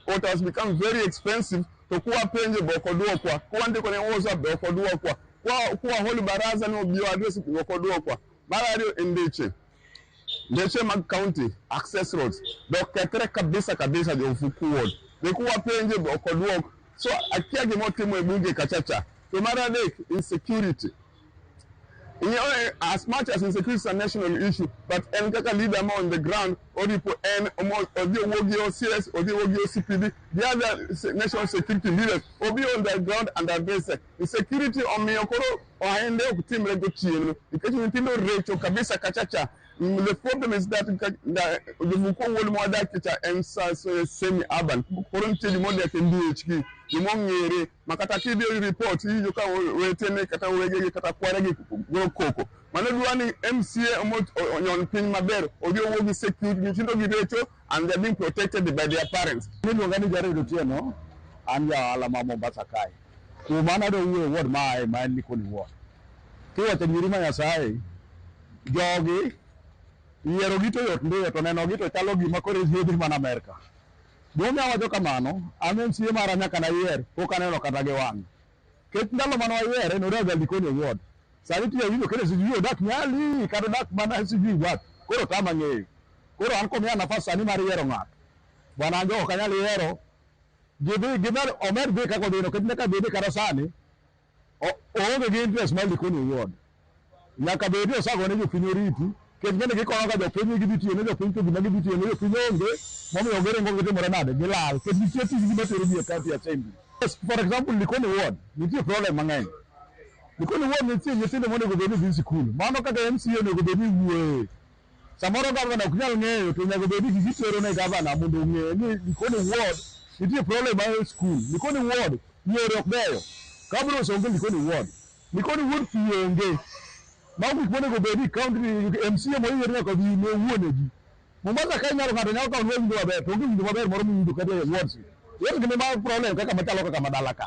Water has become very expensive to kwa penje boko duokwa kwa ndiko ne WhatsApp boko duokwa kwa holi baraza no bio address boko duokwa marario Ndeche mag county access roads dok ketre kabisa jo Ufuku ward de kwa penje boko duok so akia gimo timo e bunge kachacha to maradek insecurity. You know, as much as insecurity is a national issue, but any leader on the ground, or the WOGO CS, or the WOGO CPD, the other national security leaders, will be on the ground and address insecurity on Miyokoro or Hende of Team Regochi, because you know, Rachel Kabisa Kachacha. The problem is that the Vuko will more that and semi-urban. Currently, the model can do HQ. The Mongere, Makataki report, you can wait in a Katawegi, Katakwagi, Koko. Manaduani MCA on Pin Maber, or you will be security, and they're being protected by their parents. And ya alama Mombasa kai. Kumana do word my Nikoni word. Kiwa tenirima ya sai, jogi, Yerogito yotnde to neno gito chalo gima kore hiedhi man Amerika. Dome awacho kamano, amen sie mara nyaka na yier, pok aneno kata gi wang'. Ket ndalo mano ayiere no raga Likoni Award. Sani tiyo winjo kene sijui odak nyali, kata odak mana sijui wat. Koro tama ng'eyo. Koro an komiya nafas sani mar yiero ng'ato. Bwana Anjo ok anyal yiero. Gima omer dhi kaka odhino, ket nyaka bedi kata sani, oonge gi interest mar Likoni Award. Nyaka bedi osagone jopiny oriti. Kengene gikono ga jopiny gibitiyo ne jopiny to gima gibitiyo ne jopiny onge momiyo gere ngo gitimore nade gilal ket nitie tich gima tero ji e county assembly. For example, Likoni Award nitie problem mang'eny. Likoni Award nitie nyithindo monego bed ni dhi sikul mano kaka MCA onego bed ni wuoye. Samoro gavana ok nyal ng'eyo to nyaka bed ni gitero ne gavana mondo ong'e ni Likoni Award nitie problem mar skul. Likoni Award yore ok beyo. Kabros onge Likoni Award. Likoni Award pi onge. Mau gik monego bed ni county MCA moyier nyaka dhi ne wuone ji. Mombasa ka nyalo ng'ato nyalo kawo winjo maber to onge winjo maber moro miwinjo kata e awards. Yer gine ma problem kaka machalo kaka madala ka.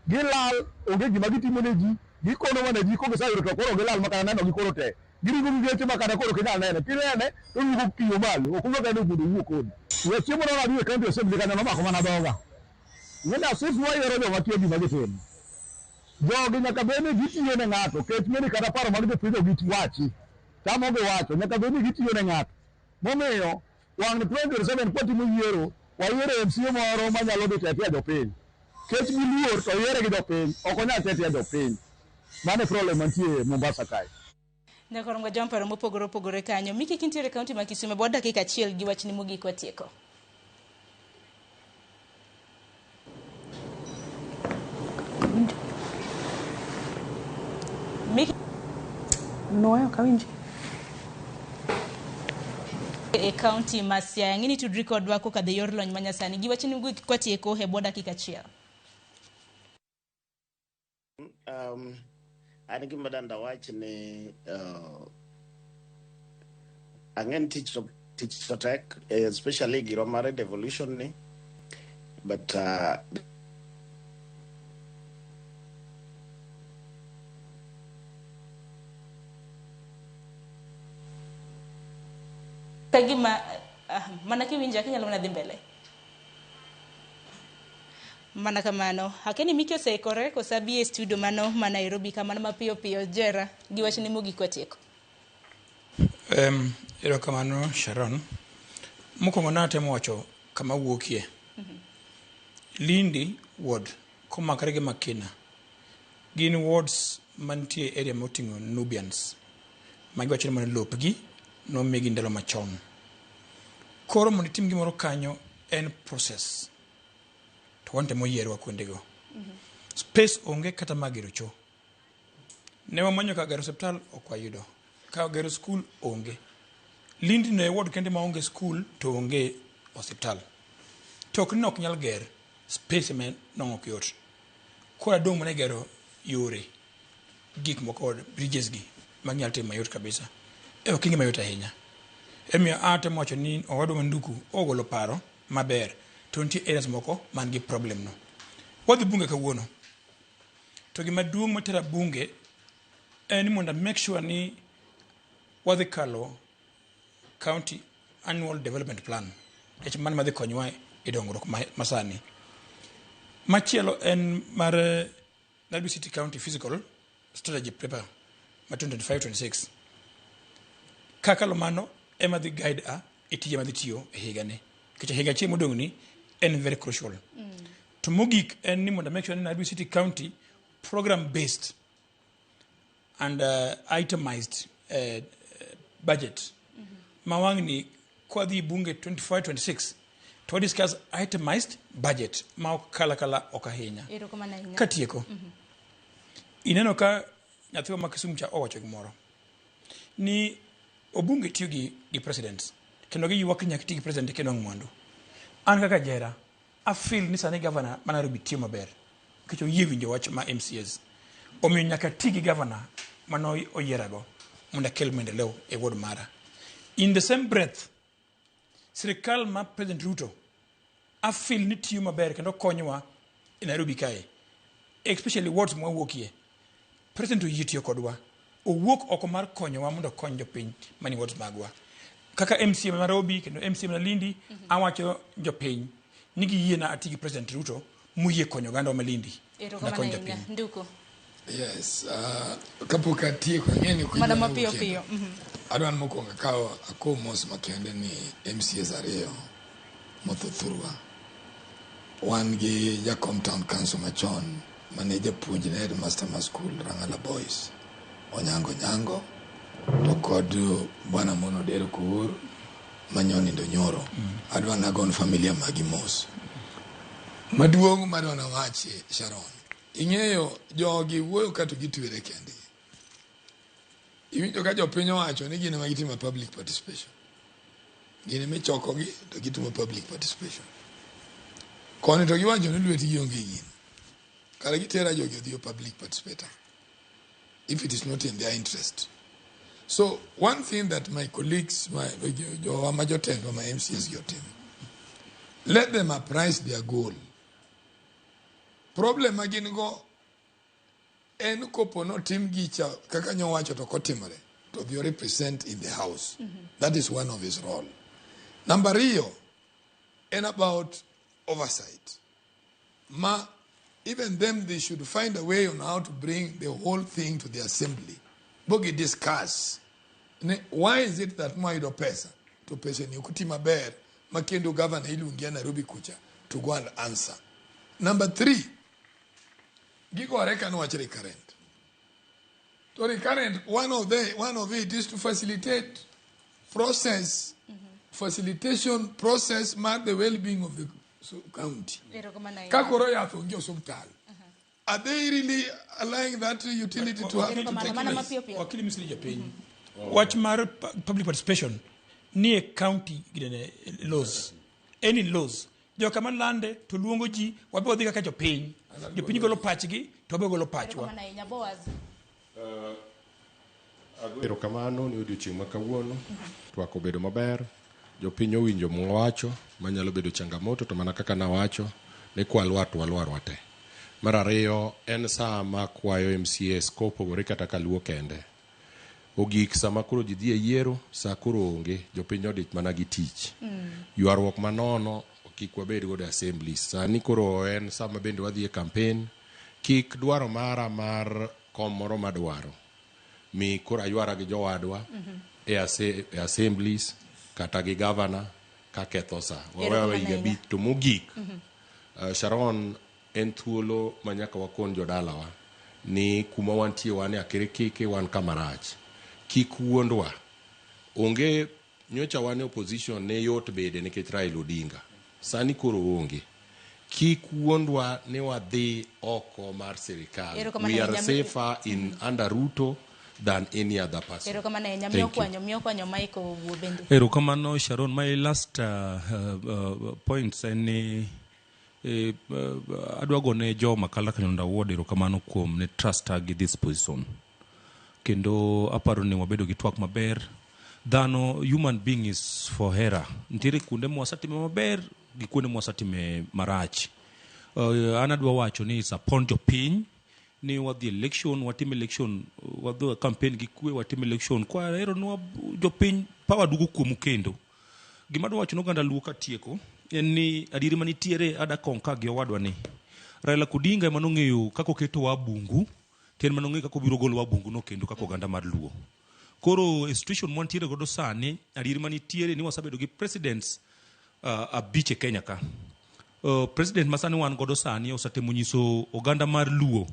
Gilal onge gima gitimo ne ji, gikono mana ji koge sayudo to koro gilal makana neno gikoro te. Giringo gi weche makana koro kinyal nene. Kinene to yugo kiyo malo, ok onge ne gudu wuok kodi. Weche moro na dhi e county assembly kana no mako mana dhoga. Ng'enda sifu wa yero jo matiyo gima gitimo. Jogi nyaka bene gitiyo ne ng'ato, ket ng'eni kata paro mag jopidho wachi. Tamoge wacho, nyaka bene gitiyo ne ng'ato. Momiyo, wang' 2027 kwatimo yiero, wayiero MCA moro manyalo dhi tetia jopiny. Ket gi luor to yiere gi jopiny, ok onyal tetia jopiny. Mano e problem mantie Mombasa kae. Nyakorongo jomparo mopogore opogore kanyo. Miki kintiere kaunti ma Kisumu bod dakika achiel gi wachni mogik watieko. Miki Noyo kawinji. E county ma Siaya ng'ini tudri kodwa kokadho yor lony manyasani gi wachni mogik kwatieko e bod dakika achiel. An gima danda wach ni ang'en tich to tek, especially giro mar devolution ni, but Kagima mana kiwinja kinyalo mana dhi mbele. Mana kamano, hakeni Miki oseikore kosabi e studio mano ma Nairobi kamano mapiyo piyo Jera gi wachni mogik watieko. Ero kamano Sharon. Mokwongo natemo wacho kama wuokie. Lindi ward komakre gi Makina. Gin wards mantie area moting'o Nubians. Magi wacho ni mana lopgi nomigi ndalo machon. Koro mondo itim gimoro kanyo en process. To wantemo yierwa kuondego. Space onge kata magero cho. Ne wamanyo ka gero hospital ok wayudo. Ka gero school onge. Lindi no e ward kende ma onge school to onge hospital. Tok ni ok nyal ger space men no ok yot. Kora dong mana gero yore gik moko bridges gi manyal timo mayot kabisa. Ok inge mayot ahinya. Emiyo atemo wacho ni owadwa Manduku ogolo paro maber to nitie areas moko man gi problem no. Wadhi bunge kawuono. To gima duong' matera bunge en ni mondo make sure ni wadhi kalo county annual development plan. Man madhi konywa e dongruok masani. Machielo en mar Nairobi City County Physical Strategy Paper ma 2025-26. Kaka lomano ema dhi guide tije ma dhi tiyo e higa ni. Kech higa chieng' modong' ni en very crucial. To mogik en ni mondo make sure ni Nairobi City County program based and itemized budget. Mawang ni kwa dhi bunge 25-26 to discuss itemized budget ma kala okahinya. Katieko. Ineno ka nyathiwa ma Kisumu cha owacho gimoro ni obunge tiyo gi president kendo gi ywak nyaka ti gi president kendo ng'wandu. An kaka jera I feel ni sani governor ma Nairobi tiyo maber kech oyie winjo wach ma MCAs omiyo nyaka ti gi governor mano oyierago mondo akel maendeleo e ward mara. In the same breath sirikal ma President Ruto I feel ni tiyo maber kendo konyowa e Nairobi kae, especially wards ma wuokie. President oyie tiyo kodwa, owuok oko mar konyowa mondo kony jopiny mani wards magwa. Kaka MCA ma Nairobi kendo MCA ma Lindi awacho jopiny ni giyie na ati gi President Ruto muyie konyo ganda ma Lindi na konyo jopiny. Nduko. Yes, kapok atieko ng'eni ko Madam Pio. Adwan mokwongo kawo akomos makende ni MCAs ariyo mothuthurwa. Wan gi Jakom Town Council machon mane japuonj ne headmaster ma school Rangala Boys Onyango to kod bwana Mono Dero Kur manyoni ndo nyoro. Adwan agon familia magi mos. Maduong' madwana wachi Sharon. Ing'eyo jogi wuoyo ka to gitwere kende. Iwinjo ka jopiny owacho ni gine ma gitimo public participation. Gine michokogi to gitimo public participation. Koni to giwacho ni lweti gionge gin. Kare gitera jogi odhiyo public participator. If it is not in their interest. So one thing that my colleagues, my jotend, my MCs yotem, let them apprise their goal. Problem again go en kopo no tim gicha kaka nyowacho to kotimore to be represent in the house. That is one of his role. Number 2 and about oversight. Even them they should find a way on how to bring the whole thing to the assembly. Bogi discuss. Why is it that Maido pesa to pesa ni ukutima ber makendo governor ilungia Nairobi kucha to go and answer. Number 3, Gigo Areka no recurrent. To recurrent, one of it is to facilitate process, facilitation process, mark the well-being of the county. Kakoro ya thongio subtal. Are they really allowing that utility to happen? Wakili misli Japan. Watch mar public participation near county laws. Any laws. Jo kaman lande to luongo ji wabe odhi kaka jopiny. Jopiny golo pachgi to wabe golo pachwa. Agwero kamano ni odiochieng' ma kawuono twak obedo maber, jopiny owinjo mwawacho manyalo bedo changamoto to mana kaka nawacho ne kwalwar te. Mar ariyo en saa ma kwayo MCAs kopogore kata kaluo kende. Ogik sama koro ji dhi e yiero, saa koro onge, jopiny odich mana gi tich. Ywaruok manono kik wabed godo assemblies. Sani koro en sama bende wadhi e campaign, kik dwaro mara mar kom moro madwaro. Mi koro aywara gi jowadwa e assemblies kata gi governor ka ketho saa. Wawewe higa bich to mogik. Sharon en thuolo manyaka wakon jodalawa ni kuma wantie wan e Akirikiki wan kamarach. Kik wuondwa. Onge nyocha wan e opposition ne yot bede nikech Raila Odinga. Sani koro onge. Kik wuondwa ne wadhi oko mar sirikal. We are safer in under Ruto than any other person. Erokamano Sharon, my last points any adwa gone jo makala kanonda ward erokamano kuom ne trust gi this position. Kendo aparo ni wabedo gi twak maber. Dhano, human being is for error. Ntiere kunde mwasatime maber gi kunde mwasatime marach. Anadwa wacho ni is upon jopiny ni wadhi election, watim election, wadhi campaign gi kwe, watim election. Kwa ero nwa jopiny pawa dugu kuomu kendo. Gimadwa wacho noganda luo katieko. En ni adiri manitiere ada konka gi owadwa ni. Raila Odinga ema nong'eyo kako keto wa bungu, ken manong'eyo kako biro golo wa bungu no kendo kako oganda mar Luo. Koro situation mwantiere godo sani, adieri manitiere ni wasabedo gi presidents abich e Kenya ka. President masani wan godo sani osatemo nyiso oganda mar Luo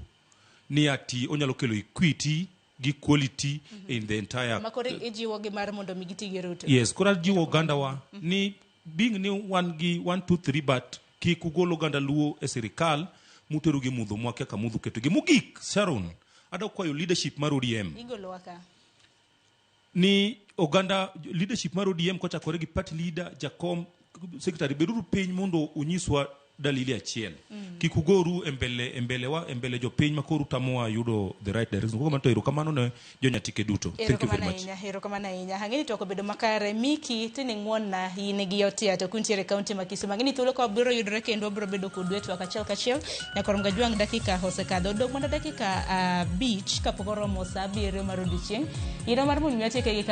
ni ati onyalo kelo equity gi quality in the entire makore ejiwo gi mar mondo migiti gi Ruto. Yes, kora jiwo oganda wa ni being ni one gi 1 2 3 but kik ugolo oganda Luo e sirikal muteru gi mudho mwake ka mudho keto gi mugik Sharon ada kwayo leadership mar ODM igolo waka ni oganda leadership mar ODM kocha kore gi party leader Jakom secretary beduru piny mondo unyiswa dalili achiel kikugoru embele jo piny makoru tamoa yudo the right direction ko manto kamano ne jonyatike duto. Thank you very much. Hero kamana inya hangeni to ko bedo makare miki tini ngwonna yine gi yotia to kuntiere county ma Kisumu ngeni thuolo ko biro yudre kendo biro bedo kudwe to kachiel na koromga jwang dakika hosekadho dog mondo dakika beach kapok oromo sa 7 mar odiechieng' ira mar munyo yatike gi